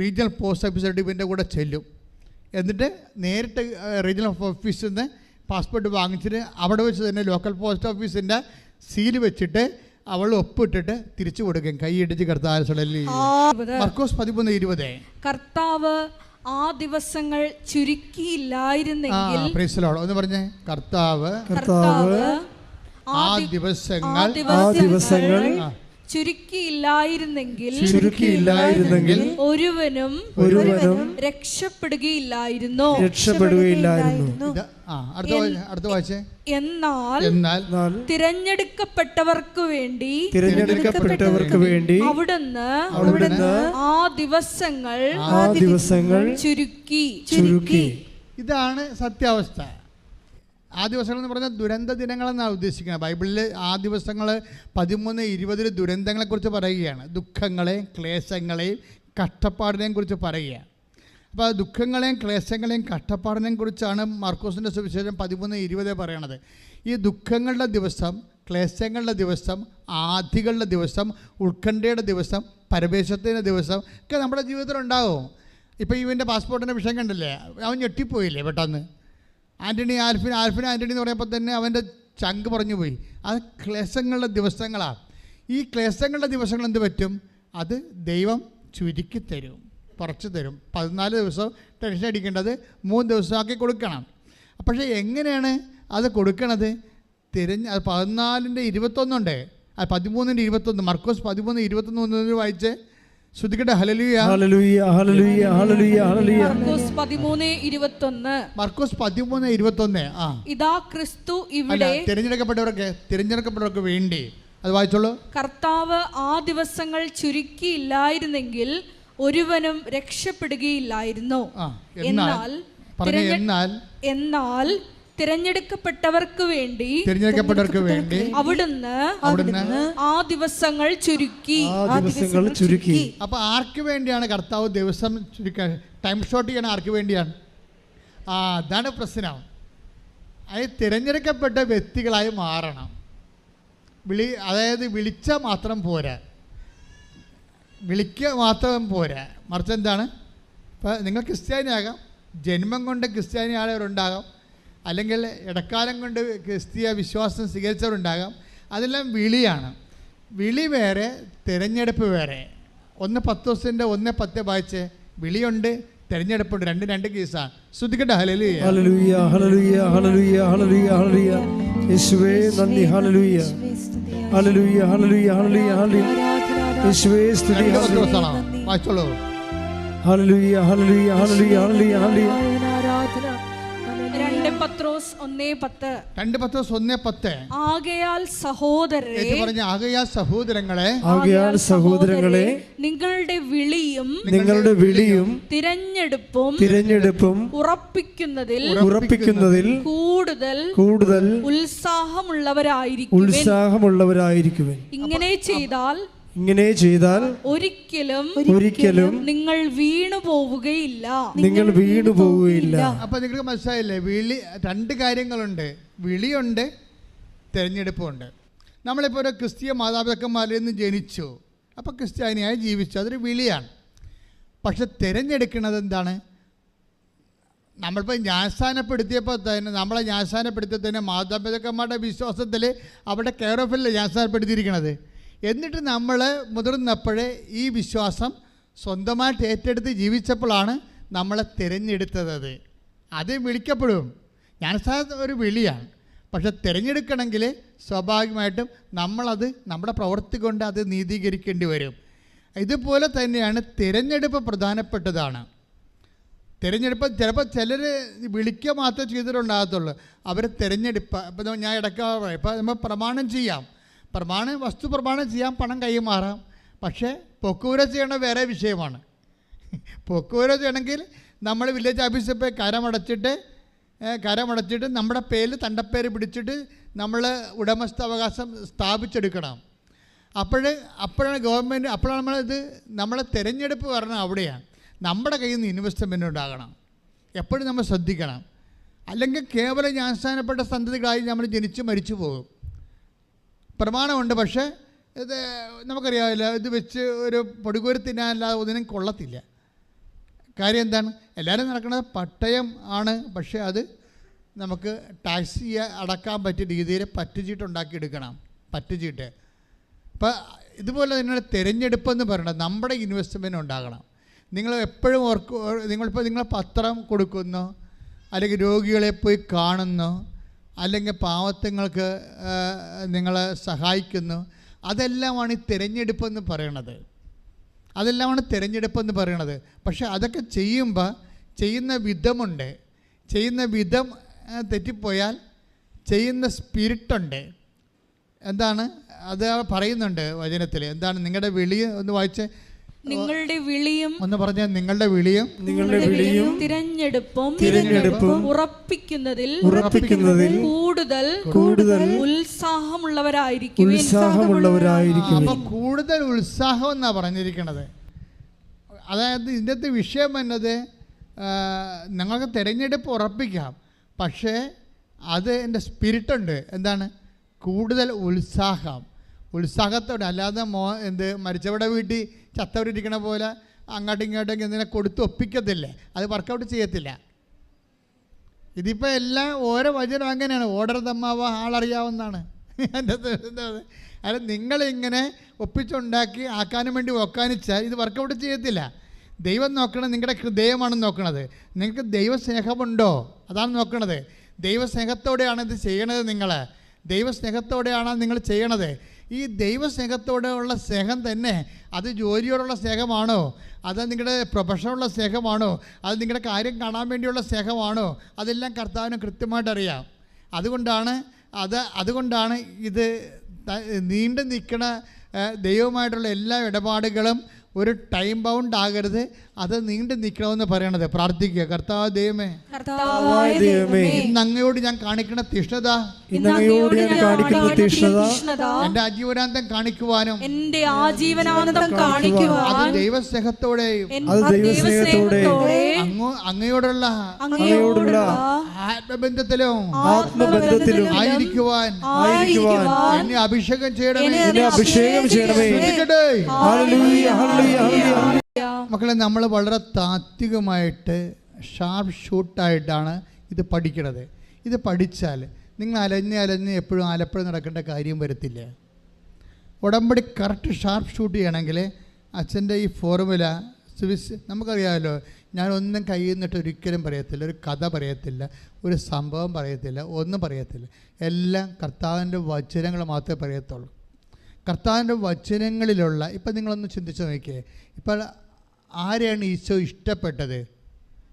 റീജിയണൽ പോസ്റ്റ് ഓഫീസർ ഇവൻ്റെ കൂടെ ചെല്ലും. എന്നിട്ട് നേരിട്ട് റീജിയണൽ ഓഫീസിൽ നിന്ന് പാസ്പോർട്ട് വാങ്ങിച്ചിട്ട് അവിടെ വെച്ച് തന്നെ ലോക്കൽ പോസ്റ്റ് ഓഫീസിൻ്റെ സീല് വെച്ചിട്ട് അവൾ ഒപ്പിട്ടിട്ട് തിരിച്ചു കൊടുക്കും. കൈയിടിച്ച് മർക്കോസ് 13:20. കർത്താവ് ആ ദിവസങ്ങൾ ചുരുക്കിയില്ലായിരുന്നെങ്കിൽ, ഒന്ന് പറഞ്ഞേ, കർത്താവ് ആ ദിവസങ്ങൾ ചുരുക്കിയില്ലായിരുന്നെങ്കിൽ ഒരുവനും രക്ഷപ്പെടുകയില്ലായിരുന്നു. എന്നാൽ തിരഞ്ഞെടുക്കപ്പെട്ടവർക്ക് വേണ്ടി അവിടുന്ന് ആ ദിവസങ്ങൾ ചുരുക്കി. ഇതാണ് സത്യാവസ്ഥ. ആ ദിവസങ്ങൾ എന്ന് പറഞ്ഞാൽ ദുരന്ത ദിനങ്ങളെന്നാണ് ഉദ്ദേശിക്കുന്നത്. ബൈബിളിൽ ആ ദിവസങ്ങൾ 13:20 ദുരന്തങ്ങളെക്കുറിച്ച് പറയുകയാണ്. ദുഃഖങ്ങളെയും ക്ലേശങ്ങളെയും കഷ്ടപ്പാടിനെയും കുറിച്ച് പറയുക. അപ്പോൾ ദുഃഖങ്ങളെയും ക്ലേശങ്ങളെയും കഷ്ടപ്പാടിനെയും കുറിച്ചാണ് മാർക്കോസിൻ്റെ സുവിശേഷം 13:20 പറയണത്. ഈ ദുഃഖങ്ങളുടെ ദിവസം, ക്ലേശങ്ങളുടെ ദിവസം, ആധികളുടെ ദിവസം, ഉത്കണ്ഠയുടെ ദിവസം, പരവേശത്തിൻ്റെ ദിവസം ഒക്കെ നമ്മുടെ ജീവിതത്തിലുണ്ടാകും. ഇപ്പോൾ ഇവൻ്റെ പാസ്പോർട്ടിൻ്റെ വിഷയം കണ്ടില്ലേ, അവൻ ഞെട്ടിപ്പോയില്ലേ പെട്ടെന്ന്. ആൽഫിൻ ആൻ്റണി എന്ന് പറയുമ്പോൾ തന്നെ അവൻ്റെ ചങ്ക് പറഞ്ഞു പോയി. അത് ക്ലേശങ്ങളുടെ ദിവസങ്ങളാണ്. ഈ ക്ലേശങ്ങളുടെ ദിവസങ്ങൾ എന്ത് പറ്റും? അത് ദൈവം ചുരുക്കി തരും, കുറച്ച് തരും. 14 ദിവസം ടെൻഷൻ അടിക്കേണ്ടത് 3 ദിവസമാക്കി കൊടുക്കണം. പക്ഷേ എങ്ങനെയാണ് അത് കൊടുക്കണത്? 14-21 13:21 മർക്കോസ് 13:21 വായിച്ച് ശ്രുതിക്കട്ടെ. ഹല്ലേലൂയ ഹല്ലേലൂയ ഹല്ലേലൂയ ഹല്ലേലൂയ ഹല്ലേലൂയ. മർക്കോസ് 13:21. മർക്കോസ് 13:21. ഇതാ ക്രിസ്തു അല്ല, ഇവിടെ തിരഞ്ഞെടുക്കപ്പെട്ടവർക്ക് വേണ്ടി. അത് വായിച്ചോളൂ. കർത്താവ് ആ ദിവസങ്ങൾ ചുരുക്കിയില്ലായിരുന്നെങ്കിൽ ഒരുവനും രക്ഷപ്പെടുകയില്ലായിരുന്നു. എന്നാൽ തിരഞ്ഞെടുക്കപ്പെട്ടവർക്ക് വേണ്ടി അവിടുന്ന് ആ ദിവസങ്ങൾ ചുരുക്കി. അപ്പൊ ആർക്ക് വേണ്ടിയാണ് കർത്താവ് ദിവസം ചുരുക്കാൻ, ടൈം ഷോർട്ട് ചെയ്യണം? ആർക്ക് വേണ്ടിയാണ്? അതാണ് പ്രശ്നം. അത് തിരഞ്ഞെടുക്കപ്പെട്ട വ്യക്തികളായി മാറണം. അതായത് വിളിച്ചാൽ മാത്രം പോരാ, വിളിക്കുക മാത്രം പോരാ, മറിച്ച് എന്താണ്? ഇപ്പം നിങ്ങൾ ക്രിസ്ത്യാനിയാകാം, ജന്മം കൊണ്ട് ക്രിസ്ത്യാനി ആയവരുണ്ടാകാം, അല്ലെങ്കിൽ ഇടക്കാലം കൊണ്ട് ക്രിസ്തീയ വിശ്വാസം സ്വീകരിച്ചവരുണ്ടാകാം. അതെല്ലാം വിളിയാണ്. വിളി വേറെ, തിരഞ്ഞെടുപ്പ് വേറെ. 1:10 1:10 വായിച്ച്. വിളിയുണ്ട്, തിരഞ്ഞെടുപ്പുണ്ട്, രണ്ട് കേസാണ്. ശ്രദ്ധിക്കട്ടെ. ഹല്ലേലൂയ ഹല്ലേലൂയ ഹല്ലേലൂയ ഹല്ലേലൂയ ഹല്ലേലൂയ ഹല്ലേലൂയ. യേശുവേ നന്ദി. ഹല്ലേലൂയ ഹല്ലേലൂയ ഹല്ലേലൂയ ഹല്ലേലൂയ ഹല്ലേലൂയ. യേശുവേ സ്തുതി. വായിച്ചോളൂ. ഹല്ലേലൂയ ഹല്ലേലൂയ ഹല്ലേലൂയ ഹല്ലേലൂയ ഹല്ലേലൂയ. 2 പത്രോസ് 1:10. ആകയാൽ സഹോദരങ്ങളെ നിങ്ങളുടെ വിളിയും തിരഞ്ഞെടുപ്പും ഉറപ്പിക്കുന്നതിൽ കൂടുതൽ ഉത്സാഹമുള്ളവരായിരിക്കുവിൻ. ഇങ്ങനെ ചെയ്താൽ ഒരിക്കലും നിങ്ങൾ വീണു പോവുകയില്ല. അപ്പൊ നിങ്ങൾക്ക് മനസ്സിലായില്ലേ? രണ്ട് കാര്യങ്ങളുണ്ട്. വിളിയുണ്ട്, തിരഞ്ഞെടുപ്പുണ്ട്. നമ്മളിപ്പോൾ ഒരു ക്രിസ്തീയ മാതാപിതാക്കന്മാരിൽ നിന്ന് ജനിച്ചു, അപ്പോൾ ക്രിസ്ത്യാനിയായി ജീവിച്ചു, അതൊരു വിളിയാണ്. പക്ഷെ തിരഞ്ഞെടുക്കുന്നത് എന്താണ്? നമ്മളിപ്പോൾ ജ്ഞാനസ്ഥാനപ്പെടുത്തിയപ്പോൾ തന്നെ മാതാപിതാക്കന്മാരുടെ വിശ്വാസത്തിൽ അവിടെ കെയർ ഓഫിലല്ലേ ജ്ഞാനസ്ഥാനപ്പെടുത്തിയിരിക്കണത്. എന്നിട്ട് നമ്മൾ മുതിർന്നപ്പോഴേ ഈ വിശ്വാസം സ്വന്തമായിട്ട് ഏറ്റെടുത്ത് ജീവിച്ചപ്പോഴാണ് നമ്മളെ തിരഞ്ഞെടുത്തത്. അത് വിളിക്കപ്പെടും. ജ്ഞാനസ്ഥാനം ഒരു വിളിയാണ്. പക്ഷെ തിരഞ്ഞെടുക്കണമെങ്കിൽ സ്വാഭാവികമായിട്ടും നമ്മളത് നമ്മുടെ പ്രവൃത്തി കൊണ്ട് അത് നീതീകരിക്കേണ്ടി വരും. ഇതുപോലെ തന്നെയാണ് തിരഞ്ഞെടുപ്പ് പ്രധാനപ്പെട്ടതാണ്. തിരഞ്ഞെടുപ്പ് ചിലപ്പോൾ ചിലർ വിളിക്കുക മാത്രമേ ചെയ്തിട്ടുണ്ടാകത്തുള്ളൂ. അവർ തിരഞ്ഞെടുപ്പ് ഇപ്പം ഞാൻ ഇടയ്ക്ക് ഇപ്പം നമ്മൾ പ്രമാണം ചെയ്യാം, വസ്തു പ്രമാണം ചെയ്യാം, പണം കൈമാറാം. പക്ഷേ പൊക്കൂര ചെയ്യണ വേറെ വിഷയമാണ്. പൊക്കൂര ചെയ്യണമെങ്കിൽ നമ്മൾ വില്ലേജ് ഓഫീസിൽ പോയി കരമടച്ചിട്ട് നമ്മുടെ പേരിൽ തണ്ടപ്പേര് പിടിച്ചിട്ട് നമ്മൾ ഉടമസ്ഥാവകാശം സ്ഥാപിച്ചെടുക്കണം. അപ്പോഴാണ് ഗവൺമെൻറ്, അപ്പോഴാണ് നമ്മളെ തിരഞ്ഞെടുപ്പ് പറഞ്ഞാൽ അവിടെയാണ്. നമ്മുടെ കയ്യിൽ നിന്ന് ഇൻവെസ്റ്റ്മെൻ്റ് ഉണ്ടാകണം. എപ്പോഴും നമ്മൾ ശ്രദ്ധിക്കണം. അല്ലെങ്കിൽ കേവലം ജ്ഞാനസ്ഥാനപ്പെട്ട സന്തതികളായി നമ്മൾ ജനിച്ച് മരിച്ചു പോകും. പ്രമാണമുണ്ട്, പക്ഷേ ഇത് നമുക്കറിയാമല്ലോ, ഇത് വെച്ച് ഒരു പൊടികോരി തിന്നാനല്ലാതെ ഒന്നിനും കൊള്ളത്തില്ല. കാര്യം എന്താണ്? എല്ലാവരും നടക്കുന്നത് പട്ടയം ആണ്. പക്ഷേ അത് നമുക്ക് ടാക്സ് അടക്കാൻ പറ്റിയ രീതിയിൽ പറ്റുചീട്ട് ഉണ്ടാക്കിയെടുക്കണം. പറ്റുചീട്ട്. അപ്പോൾ ഇതുപോലെ തന്നെയാണ് തിരഞ്ഞെടുപ്പെന്ന് പറയുന്നത്. നമ്മുടെ ഇൻവെസ്റ്റ്മെൻറ്റ് ഉണ്ടാകണം. നിങ്ങൾ എപ്പോഴും നിങ്ങൾ പത്രം കൊടുക്കുന്നു, അല്ലെങ്കിൽ രോഗികളെ പോയി കാണുന്നു, അല്ലെങ്കിൽ പാവത്തുങ്ങൾക്ക് നിങ്ങളെ സഹായിക്കുന്നു. അതെല്ലാമാണ് ഈ തിരഞ്ഞെടുപ്പെന്ന് പറയണത്. പക്ഷേ അതൊക്കെ ചെയ്യുമ്പോൾ ചെയ്യുന്ന വിധമുണ്ട്. ചെയ്യുന്ന വിധം തെറ്റിപ്പോയാൽ ചെയ്യുന്ന സ്പിരിറ്റുണ്ട്. എന്താണ് അത് പറയുന്നുണ്ട് വചനത്തിൽ. എന്താണ് നിങ്ങളുടെ വിളി ഒന്ന് വായിച്ച്. നിങ്ങളുടെ വിളിയും ഒന്ന് പറഞ്ഞാൽ നിങ്ങളുടെ വിളിയും തിരഞ്ഞെടുപ്പും ഉറപ്പിക്കുന്നതിൽ കൂടുതൽ ഉത്സാഹമുള്ളവരായിരിക്കും. അപ്പോൾ കൂടുതൽ ഉത്സാഹം എന്നാണ് പറഞ്ഞിരിക്കുന്നത്. അതായത് ഇതിൻ്റെ വിഷയം എന്നത് നിങ്ങൾക്ക് തിരഞ്ഞെടുപ്പ് ഉറപ്പിക്കാം, പക്ഷേ അത് എൻ്റെ സ്പിരിറ്റുണ്ട്. എന്താണ്? കൂടുതൽ ഉത്സാഹത്തോടെ. അല്ലാതെ മരിച്ചവരുടെ വീട്ടിൽ ചത്തവരിരിക്കണ പോലെ അങ്ങോട്ടും ഇങ്ങോട്ടും എന്തിനെ കൊടുത്ത് ഒപ്പിക്കത്തില്ല. അത് വർക്കൗട്ട് ചെയ്യത്തില്ല. ഇതിപ്പോൾ എല്ലാം ഓരോ വചനം അങ്ങനെയാണ്. ഓർഡർ തമ്മാവ ആളറിയാവുന്നതാണ്. അത് നിങ്ങളിങ്ങനെ ഒപ്പിച്ചുണ്ടാക്കി ആക്കാനും വേണ്ടി ഒക്കാനിച്ചാൽ ഇത് വർക്കൗട്ട് ചെയ്യത്തില്ല. ദൈവം നോക്കണത് നിങ്ങളുടെ ഹൃദയമാണ് നോക്കണത്. നിങ്ങൾക്ക് ദൈവസ്നേഹമുണ്ടോ അതാണ് നോക്കണത്. ദൈവസ്നേഹത്തോടെയാണ് ഇത് ചെയ്യണത്. ദൈവസ്നേഹത്തോടെയാണ് നിങ്ങൾ ചെയ്യണത്. ഈ ദൈവസ്നേഹത്തോടുള്ള സ്നേഹം തന്നെ അത് ജോലിയോടുള്ള സ്നേഹമാണോ, അത് നിങ്ങളുടെ പ്രൊഫഷനുള്ള സ്നേഹമാണോ, അത് നിങ്ങളുടെ കാര്യം കാണാൻ വേണ്ടിയുള്ള സ്നേഹമാണോ, അതെല്ലാം കർത്താവിന് കൃത്യമായിട്ട് അറിയാം. അതുകൊണ്ടാണ് ഇത് നീണ്ടു നിൽക്കുന്ന ദൈവമായിട്ടുള്ള എല്ലാ ഇടപാടുകളും ഒരു ടൈം ബൗണ്ട് ആകരുത്, അത് നീണ്ടു നിൽക്കണമെന്ന് പറയണത്. പ്രാർത്ഥിക്കുക, കർത്താവ് ദൈവമേ, ഇന്ന് അങ്ങയോട് ഞാൻ കാണിക്കുന്ന തീഷ്ണത എന്റെ ആജീവനാന്തം കാണിക്കുവാനും അത് ദൈവസ്നേഹത്തോടെയും അങ്ങയോടുള്ള ആത്മബന്ധത്തിലും ആയിരിക്കുവാൻ എന്നെ അഭിഷേകം ചെയ്യണമേ. മക്കളെ, നമ്മൾ വളരെ താത്വികമായിട്ട് ഷാർപ്പ് ഷൂട്ടായിട്ടാണ് ഇത് പഠിക്കുന്നത്. ഇത് പഠിച്ചാൽ നിങ്ങൾ അലഞ്ഞ് എപ്പോഴും ആലപ്പുഴ നടക്കേണ്ട കാര്യം വരത്തില്ല. ഉടമ്പടി കറക്റ്റ് ഷാർപ്പ് ഷൂട്ട് ചെയ്യണമെങ്കിൽ അച്ഛൻ്റെ ഈ ഫോർമുല നമുക്കറിയാമല്ലോ. ഞാനൊന്നും കയ്യിൽ നിന്നിട്ട് ഒരിക്കലും പറയത്തില്ല, ഒരു കഥ പറയത്തില്ല, ഒരു സംഭവം പറയത്തില്ല, ഒന്നും പറയത്തില്ല. എല്ലാം കർത്താവിൻ്റെ വചനങ്ങൾ മാത്രമേ പറയത്തുള്ളൂ. കർത്താവിൻ്റെ വചനങ്ങളിലുള്ള ഇപ്പം നിങ്ങളൊന്ന് ചിന്തിച്ച് നോക്കിയേ. ഇപ്പോൾ ആരെയാണ് ഈശോ ഇഷ്ടപ്പെട്ടത്?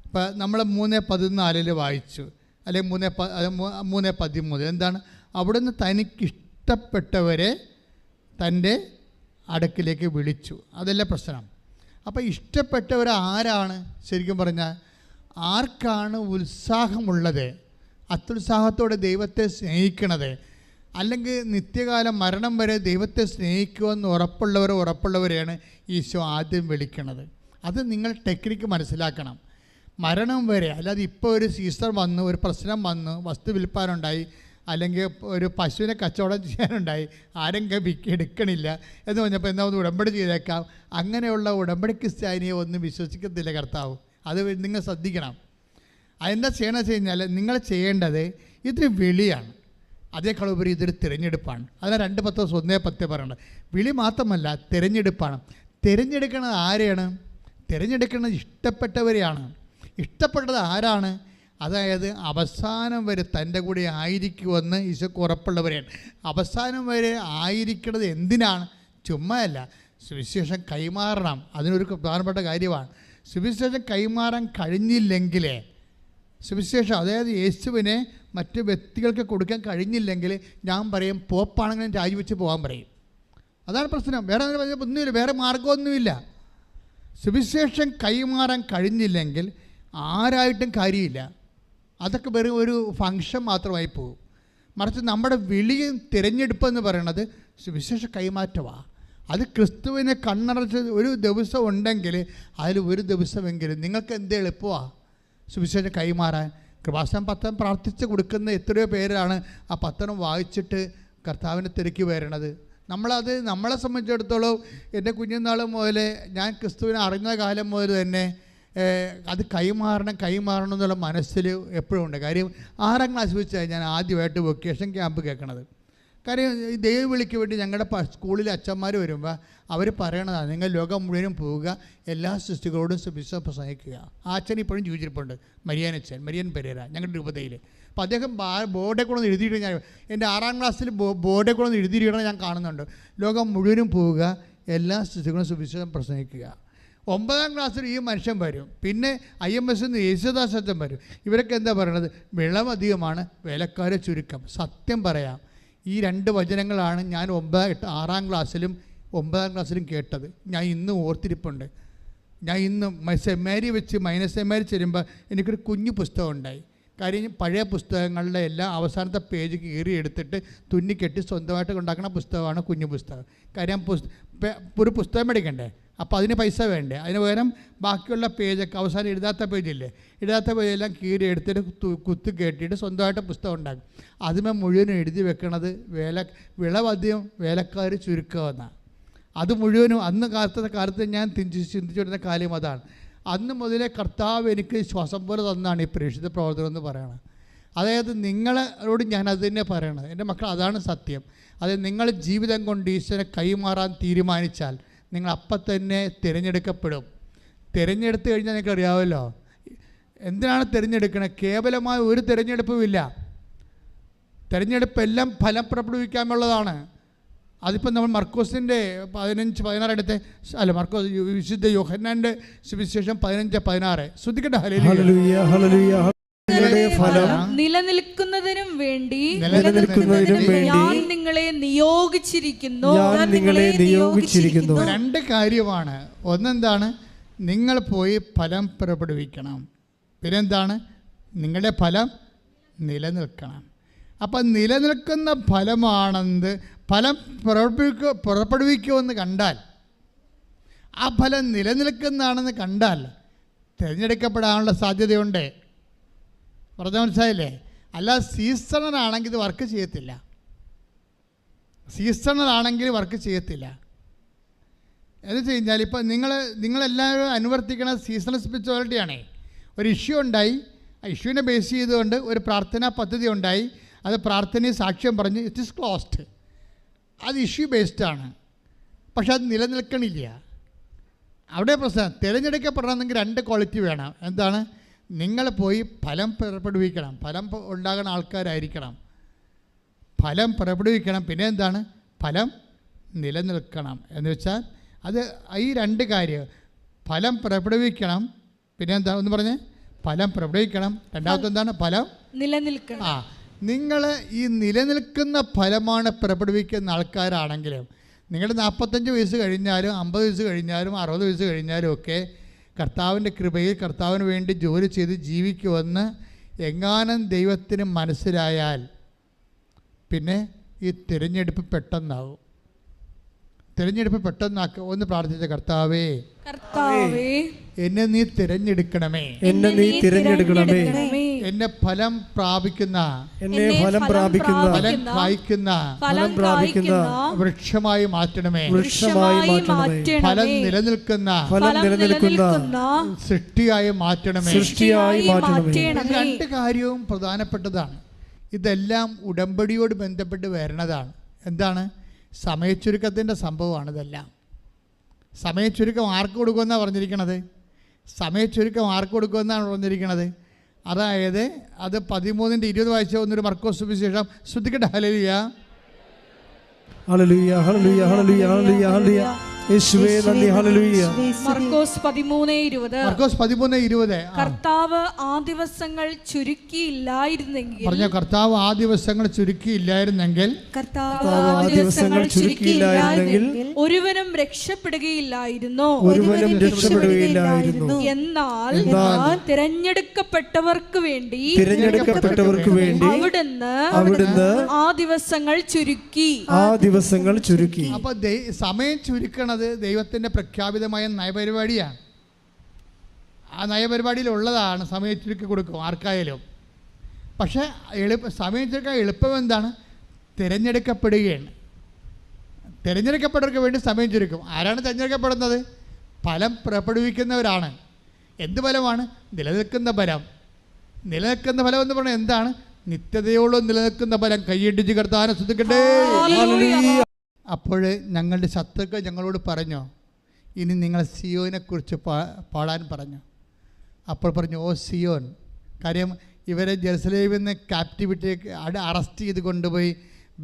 ഇപ്പം നമ്മൾ 3:14 വായിച്ചു, അല്ലെങ്കിൽ 3:13. എന്താണ്? അവിടുന്ന് തനിക്കിഷ്ടപ്പെട്ടവരെ തൻ്റെ അടുക്കിലേക്ക് വിളിച്ചു. അതല്ല പ്രശ്നം. അപ്പോൾ ഇഷ്ടപ്പെട്ടവർ ആരാണ്? ശരിക്കും പറഞ്ഞാൽ ആർക്കാണ് ഉത്സാഹമുള്ളത്, അത്യുത്സാഹത്തോടെ ദൈവത്തെ സ്നേഹിക്കണത്, അല്ലെങ്കിൽ നിത്യകാലം മരണം വരെ ദൈവത്തെ സ്നേഹിക്കുമെന്ന് ഉറപ്പുള്ളവരെയാണ് ഈശോ ആദ്യം വിളിക്കണത്. അത് നിങ്ങൾ ടെക്നിക്ക് മനസ്സിലാക്കണം. മരണം വരെ, അല്ലാതെ ഇപ്പോൾ ഒരു സീസൺ വന്നു, ഒരു പ്രശ്നം വന്നു, വസ്തു വിൽപ്പാനുണ്ടായി, അല്ലെങ്കിൽ ഒരു പശുവിനെ കച്ചവടം ചെയ്യാനുണ്ടായി, ആരെങ്കിലും എടുക്കണില്ല എന്ന് പറഞ്ഞപ്പോൾ എന്താ ഒന്ന് ഉടമ്പടി ചെയ്തേക്കാം, അങ്ങനെയുള്ള ഉടമ്പടി ക്രിസ്ത്യാനിയെ ഒന്നും വിശ്വസിക്കത്തില്ല കർത്താവ്. അത് നിങ്ങൾ ശ്രദ്ധിക്കണം. അതെന്താ ചെയ്യണമെന്ന് വെച്ച് കഴിഞ്ഞാൽ നിങ്ങൾ ചെയ്യേണ്ടത് ഇതൊരു വിളിയാണ്, അതേക്കാൾ ഉപരി ഇതൊരു തിരഞ്ഞെടുപ്പാണ്. അതിനാണ് 2 പത്രോസ് 1:10 പറയുന്നത്. വിളി മാത്രമല്ല, തിരഞ്ഞെടുപ്പാണ്. തിരഞ്ഞെടുക്കുന്നത് ആരെയാണ്? തിരഞ്ഞെടുക്കുന്നത് ഇഷ്ടപ്പെട്ടവരെയാണ്. ഇഷ്ടപ്പെട്ടത് ആരാണ്? അതായത് അവസാനം വരെ തൻ്റെ കൂടെ ആയിരിക്കുമെന്ന് ഈശോക്ക് ഉറപ്പുള്ളവരെയാണ്. അവസാനം വരെ ആയിരിക്കുന്നത് എന്തിനാണ്? ചുമ്മാ അല്ല, സുവിശേഷം കൈമാറണം. അതിനൊരു പ്രധാനപ്പെട്ട കാര്യമാണ്. സുവിശേഷം കൈമാറാൻ കഴിഞ്ഞില്ലെങ്കിൽ, സുവിശേഷം അതായത് യേശുവിനെ മറ്റ് വ്യക്തികൾക്ക് കൊടുക്കാൻ കഴിഞ്ഞില്ലെങ്കിൽ ഞാൻ പറയും പോപ്പാണെങ്കിലും രാജിവെച്ച് പോകാൻ പറയും. അതാണ് പ്രശ്നം. വേറെ ഒന്നുമില്ല, വേറെ മാർഗമൊന്നുമില്ല. സുവിശേഷം കൈമാറാൻ കഴിഞ്ഞില്ലെങ്കിൽ ആരായിട്ടും കാര്യമില്ല. അതൊക്കെ വെറും ഒരു ഫങ്ഷൻ മാത്രമായി പോകും. മറിച്ച് നമ്മുടെ വിളിയും തിരഞ്ഞെടുപ്പെന്ന് പറയുന്നത് സുവിശേഷ കൈമാറ്റമാണ്. അത് ക്രിസ്തുവിനെ കണ്ണടച്ച് ഒരു ദിവസം ഉണ്ടെങ്കിൽ അതിൽ ഒരു ദിവസമെങ്കിലും നിങ്ങൾക്ക് എന്ത് എളുപ്പമാണ് സുവിശേഷം കൈമാറാൻ. കൃപാസനം പത്രം പ്രാർത്ഥിച്ച് കൊടുക്കുന്ന എത്രയോ പേരാണ് ആ പത്രം വായിച്ചിട്ട് കർത്താവിനെ തിരക്കി വരണത്. നമ്മളെ സംബന്ധിച്ചിടത്തോളം എൻ്റെ കുഞ്ഞുനാൾ മുതൽ ഞാൻ ക്രിസ്തുവിനെ അറിഞ്ഞ കാലം മുതൽ തന്നെ അത് കൈമാറണം എന്നുള്ള മനസ്സിൽ എപ്പോഴും ഉണ്ട്. കാര്യം 6ാം ക്ലാസ് വെച്ചാൽ ഞാൻ ആദ്യമായിട്ട് വൊക്കേഷൻ ക്യാമ്പ് കേൾക്കണത്. കാര്യം ഈ ദൈവവിളിക്ക് വേണ്ടി ഞങ്ങളുടെ സ്കൂളിലെ അച്ഛന്മാർ വരുമ്പോൾ അവർ പറയണതാണ്, നിങ്ങൾ ലോകം മുഴുവനും പോവുക, എല്ലാ സൃഷ്ടികളോടും സുവിശേഷം പ്രസംഗിക്കുക. ആ അച്ഛൻ ഇപ്പോഴും ജീവിച്ചിരിപ്പുണ്ട്, മരിയൻ പെരേര, ഞങ്ങളുടെ രൂപതയിൽ. അപ്പോൾ അദ്ദേഹം ബോർഡെ കൂടെ ഒന്ന് എഴുതിയിട്ട് ഞാൻ എൻ്റെ 6ാം ക്ലാസ്സിൽ ബോർഡെ കൂടെ ഒന്ന് എഴുതിയിടണം ഞാൻ കാണുന്നുണ്ട്. ലോകം മുഴുവനും പോവുക, എല്ലാ സൃഷ്ടികളും സുവിശേഷം പ്രസംഗിക്കുക. 9ാം ക്ലാസ്സിൽ ഈ മനുഷ്യൻ വരും. പിന്നെ IMS യേശുദാസ് അച്ഛൻ വരും. ഇവരൊക്കെ എന്താ പറയണത്? വിളവധികമാണ്, വേലക്കാരെ ചുരുക്കം. സത്യം പറയാം, ഈ 2 വചനങ്ങളാണ് ഞാൻ 6ാം ക്ലാസ്സിലും 9ാം ക്ലാസ്സിലും കേട്ടത്. ഞാൻ ഇന്നും ഓർത്തിരിപ്പുണ്ട്. ഞാൻ ഇന്നും സെമാരി വെച്ച് -സെമാരി ചെല്ലുമ്പോൾ എനിക്കൊരു കുഞ്ഞു പുസ്തകം ഉണ്ടായി. കാര്യം പഴയ പുസ്തകങ്ങളുടെ എല്ലാം അവസാനത്തെ പേജ് കീറി എടുത്തിട്ട് തുന്നിക്കെട്ടി സ്വന്തമായിട്ട് ഉണ്ടാക്കുന്ന പുസ്തകമാണ് കുഞ്ഞു പുസ്തകം. കാര്യം ഒരു പുസ്തകം മേടിക്കണ്ടേ, അപ്പോൾ അതിന് പൈസ വേണ്ടേ. അതിന് പകരം ബാക്കിയുള്ള പേജൊക്കെ അവസാനം എഴുതാത്ത പേജെല്ലാം കീറി എടുത്തിട്ട് കുത്തി കെട്ടിയിട്ട് സ്വന്തമായിട്ട് പുസ്തകം ഉണ്ടാക്കും. അതിന് മുഴുവനും എഴുതി വെക്കണത് വിളവധികം വേലക്കാർ ചുരുക്കമെന്നാണ്. അത് മുഴുവനും അന്ന് കാലത്ത് ഞാൻ ചിന്തിച്ചുകൊണ്ടിരുന്ന കാര്യം അതാണ്. അന്ന് മുതലേ കർത്താവ് എനിക്ക് ശ്വാസം പോലെ തന്നാണ് ഈ പ്രേക്ഷിത പ്രവർത്തനം എന്ന് പറയണത്. അതായത് നിങ്ങളോട് ഞാനത് തന്നെ പറയണത്, എൻ്റെ മക്കൾ, അതാണ് സത്യം. അതായത് നിങ്ങൾ ജീവിതം കൊണ്ട് ഈശ്വരനെ കൈമാറാൻ തീരുമാനിച്ചാൽ നിങ്ങൾ അപ്പം തന്നെ തിരഞ്ഞെടുക്കപ്പെടും. തിരഞ്ഞെടുത്ത് കഴിഞ്ഞാൽ നിങ്ങൾക്ക് അറിയാമല്ലോ എന്തിനാണ് തിരഞ്ഞെടുക്കണത്. കേവലമായ ഒരു തിരഞ്ഞെടുപ്പുമില്ല. തിരഞ്ഞെടുപ്പ് എല്ലാം ഫലം പുറപ്പെടുവിക്കാനുള്ളതാണ്. അതിപ്പോൾ നമ്മൾ മർക്കോസിൻ്റെ 15-16 എടുത്ത്, അല്ല മർക്കോസ് വിശുദ്ധ യോഹന്നാൻ്റെ സുവിശേഷം 15-16 ശ്രദ്ധിക്കട്ടെ. ഹല്ലേലൂയ ഹല്ലേലൂയ. നിങ്ങളുടെ ഫലം നിലനിൽക്കുന്നതിനും വേണ്ടി നിലനിൽക്കുന്നതിനും ഞാൻ വേണ്ടി നിങ്ങളെ നിയോഗിച്ചിരിക്കുന്നു. ഞാൻ നിങ്ങളെ നിയോഗിച്ചിരിക്കുന്നു. രണ്ട് കാര്യമാണ്. ഒന്നെന്താണ്? നിങ്ങൾ പോയി ഫലം പുറപ്പെടുവിക്കണം. പിന്നെന്താണ്? നിങ്ങളുടെ ഫലം നിലനിൽക്കണം. അപ്പം നിലനിൽക്കുന്ന ഫലമാണെന്ന് ഫലം പുറപ്പെടുവിക്കുമെന്ന് കണ്ടാൽ, ആ ഫലം നിലനിൽക്കുന്നതാണെന്ന് കണ്ടാൽ തിരഞ്ഞെടുക്കപ്പെടാനുള്ള സാധ്യതയുണ്ട്. പറഞ്ഞാൽ മനസ്സിലായില്ലേ? അല്ല സീസണലാണെങ്കിൽ ഇത് വർക്ക് ചെയ്യത്തില്ല. സീസണലാണെങ്കിൽ വർക്ക് ചെയ്യത്തില്ല. എന്ന് വെച്ച് കഴിഞ്ഞാൽ ഇപ്പം നിങ്ങളെല്ലാവരും അനുവർത്തിക്കണ സീസണൽ സ്പിരിച്വാലിറ്റിയാണേ. ഒരു ഇഷ്യൂ ഉണ്ടായി, ആ ഇഷ്യൂവിനെ ബേസ് ചെയ്തുകൊണ്ട് ഒരു പ്രാർത്ഥനാ പദ്ധതി ഉണ്ടായി, അത് പ്രാർത്ഥനയും സാക്ഷ്യം പറഞ്ഞ് ഇറ്റ് ഈസ് ക്ലോസ്ഡ്. അത് ഇഷ്യൂ ബേസ്ഡാണ്. പക്ഷെ അത് നിലനിൽക്കണില്ല. അവിടെ പ്രശ്നം. തിരഞ്ഞെടുക്കപ്പെടണമെങ്കിൽ രണ്ട് ക്വാളിറ്റി വേണം. എന്താണ്? നിങ്ങൾ പോയി ഫലം പുറപ്പെടുവിക്കണം. ഫലം ഉണ്ടാകുന്ന ആൾക്കാരായിരിക്കണം. ഫലം പുറപ്പെടുവിക്കണം. പിന്നെ എന്താണ്? ഫലം നിലനിൽക്കണം. എന്ന് വെച്ചാൽ അത് ഈ രണ്ട് കാര്യം, ഫലം പുറപ്പെടുവിക്കണം, പിന്നെ എന്താ ഒന്ന് പറഞ്ഞേ? ഫലം പുറപ്പെടുവിക്കണം. രണ്ടാമത്തെ എന്താണ്? ഫലം നിലനിൽക്കണം. നിങ്ങൾ ഈ നിലനിൽക്കുന്ന ഫലമാണ് പുറപ്പെടുവിക്കുന്ന ആൾക്കാരാണെങ്കിലും നിങ്ങൾ 45 വയസ്സ് കഴിഞ്ഞാലും 50 വയസ്സ് കഴിഞ്ഞാലും 60 വയസ്സ് കഴിഞ്ഞാലും ഒക്കെ കർത്താവിൻ്റെ കൃപയിൽ കർത്താവിന് വേണ്ടി ജോലി ചെയ്ത് ജീവിക്കുമെന്ന് എങ്ങാനും ദൈവത്തിന് മനസ്സിലായാൽ പിന്നെ ഈ തിരഞ്ഞെടുപ്പ് പെട്ടെന്നാകും. തിരഞ്ഞെടുപ്പ് പെട്ടെന്നാക്കുക. ഒന്ന് പ്രാർത്ഥിച്ച കർത്താവേ, എന്നെ നീ തിരഞ്ഞെടുക്കണമേ, എന്നെ നീ തിരഞ്ഞെടുക്കണമേ, എന്നെ ഫലം പ്രാപിക്കുന്ന, ഫലം പ്രാപിക്കുന്ന വൃക്ഷമായി മാറ്റണമേ, ഫലം നിലനിൽക്കുന്ന സൃഷ്ടിയായി മാറ്റണമേ. രണ്ട് കാര്യവും പ്രധാനപ്പെട്ടതാണ്. ഇതെല്ലാം ഉടമ്പടിയോട് ബന്ധപ്പെട്ട് വരുന്നതാണ്. എന്താണ്? സമയച്ചുരുക്കത്തിൻ്റെ സംഭവമാണ് ഇതെല്ലാം. സമയച്ചുരുക്കം ആർക്ക് കൊടുക്കുമെന്നാണ് പറഞ്ഞിരിക്കണത്? സമയച്ചുരുക്കം ആർക്ക് കൊടുക്കുമെന്നാണ് പറഞ്ഞിരിക്കണത്? അതായത് അത് 13:20 വായിച്ച ഒന്നൊരു മർക്കോസ് സുവിശേഷം ശ്രദ്ധിക്കട്ടെ. ഹല്ലേലൂയ ഹല്ലേലൂയ ഹല്ലേലൂയ ഹല്ലേലൂയ ഹല്ലേലൂയ ഹല്ലേലൂയ. യേശുവേ നന്ദി. ഹല്ലേലൂയ. മർക്കോസ് 13:20. കർത്താവ് ആ ദിവസങ്ങൾ ചുരുക്കിയില്ലായിരുന്നെങ്കിൽ, പറഞ്ഞ കർത്താവ് ആ ദിവസങ്ങൾ ചുരുക്കിയില്ലായിരുന്നെങ്കിൽ, ഒരുവനും രക്ഷപ്പെടുകയില്ലായിരുന്നു. എന്നാൽ തിരഞ്ഞെടുക്കപ്പെട്ടവർക്ക് വേണ്ടി അവിടുന്ന് ആ ദിവസങ്ങൾ ചുരുക്കി. അപ്പൊ സമയം ചുരുക്കണത് ദൈവത്തിന്റെ പ്രഖ്യാപിതമായ നയപരിപാടിയാണ്. ആ നയപരിപാടിയിലുള്ളതാണ്. സമയം ചുരുക്കി കൊടുക്കും ആർക്കായാലും. പക്ഷേ സമയം ചുരുക്കാൻ എളുപ്പം എന്താണ്? തിരഞ്ഞെടുക്കപ്പെടുകയാണ്. തിരഞ്ഞെടുക്കപ്പെട്ടവർക്ക് വേണ്ടി സമയം ചുരുക്കും. ആരാണ് തിരഞ്ഞെടുക്കപ്പെടുന്നത്? ഫലം പുറപ്പെടുവിക്കുന്നവരാണ്. എന്ത് ഫലമാണ്? നിലനിൽക്കുന്ന ഫലം. നിലനിൽക്കുന്ന ഫലം എന്ന് പറഞ്ഞാൽ എന്താണ്? നിത്യതയോളം നിലനിൽക്കുന്ന ഫലം. കൈയിടിച്ച് കർത്താവിനെ സ്തുതിക്കട്ടെ. അപ്പോൾ ഞങ്ങളുടെ ശത്രുക്കൾ ഞങ്ങളോട് പറഞ്ഞോ, ഇനി നിങ്ങൾ സിയോനെക്കുറിച്ച് പാടാൻ പറഞ്ഞു. അപ്പോൾ പറഞ്ഞു, ഓ സിയോൻ. കാര്യം ഇവരെ ജെറുസലേമിൽ നിന്ന് ക്യാപ്റ്റിവിറ്റിക്ക് അറസ്റ്റ് ചെയ്ത് കൊണ്ടുപോയി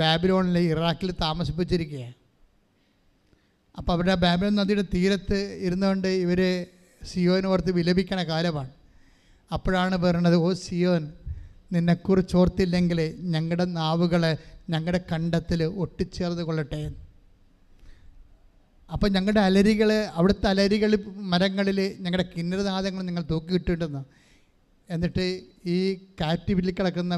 ബാബിലോണിൽ, ഇറാഖിൽ താമസിപ്പിച്ചിരിക്കുകയാണ്. അപ്പോൾ അവരുടെ ബാബിലോൺ നദിയുടെ തീരത്ത് ഇരുന്നുകൊണ്ട് ഇവർ സിയോനോർത്ത് വിലപിക്കണ കാലമാണ്. അപ്പോഴാണ് പറയുന്നത്, ഓ സിയോൻ, നിന്നെക്കുറിച്ച് ഓർത്തില്ലെങ്കിൽ ഞങ്ങളുടെ നാവുകളെ ഞങ്ങളുടെ കണ്ടത്തിൽ ഒട്ടിച്ചേർന്ന് കൊള്ളട്ടെ. അപ്പം ഞങ്ങളുടെ അലരികൾ, അവിടുത്തെ അലരികൾ മരങ്ങളിൽ ഞങ്ങളുടെ കിന്നരനാദങ്ങൾ നിങ്ങൾ തൂക്കിയിട്ടുണ്ടെന്ന്. എന്നിട്ട് ഈ കാറ്റിവിൽ കിടക്കുന്ന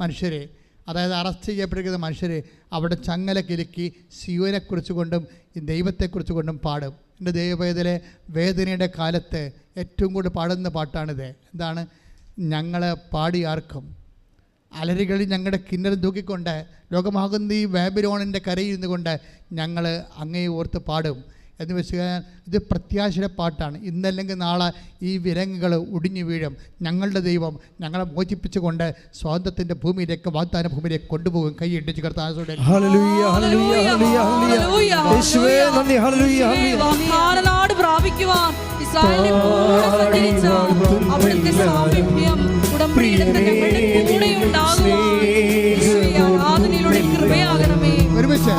മനുഷ്യരെ, അതായത് അറസ്റ്റ് ചെയ്യപ്പെട്ടിരിക്കുന്ന മനുഷ്യർ അവിടെ ചങ്ങല കിലുക്കി സിയോനെക്കുറിച്ച് കൊണ്ടും ഈ ദൈവത്തെക്കുറിച്ച് കൊണ്ടും പാടും. എൻ്റെ ദൈവവേദലെ വേദനയുടെ കാലത്ത് ഏറ്റവും കൂടുതൽ പാടുന്ന പാട്ടാണിത്. എന്താണ്? ഞങ്ങൾ പാടിയാർക്കും അലരികളിൽ ഞങ്ങളുടെ കിന്നരം തൂക്കിക്കൊണ്ട് ലോകമാകുന്ന ഈ ബാബിലോണിൻ്റെ കരയിൽ കൊണ്ട് ഞങ്ങൾ അങ്ങയെ ഓർത്ത് പാടും എന്ന് വെച്ച് കഴിഞ്ഞാൽ ഇത് പ്രത്യാശയുടെ പാട്ടാണ്. ഇന്നല്ലെങ്കിൽ നാളെ ഈ വിലങ്ങുകൾ ഒടിഞ്ഞു വീഴും. ഞങ്ങളുടെ ദൈവം ഞങ്ങളെ മോചിപ്പിച്ചുകൊണ്ട് സ്വാതന്ത്ര്യത്തിൻ്റെ ഭൂമിയിലേക്ക്, വാഗ്ദാന ഭൂമിയിലേക്ക് കൊണ്ടുപോകും. കൈ ഇടിച്ച് കർത്താവോടെ പ്രാപിക്കുവാൻ അവിടുത്തെ സാമീപ്യം ഉടമ്പടിയുടെ കൂടെ ഉണ്ടാകുവാൻ കൃപയാകണമേ. ഒരുമിച്ച്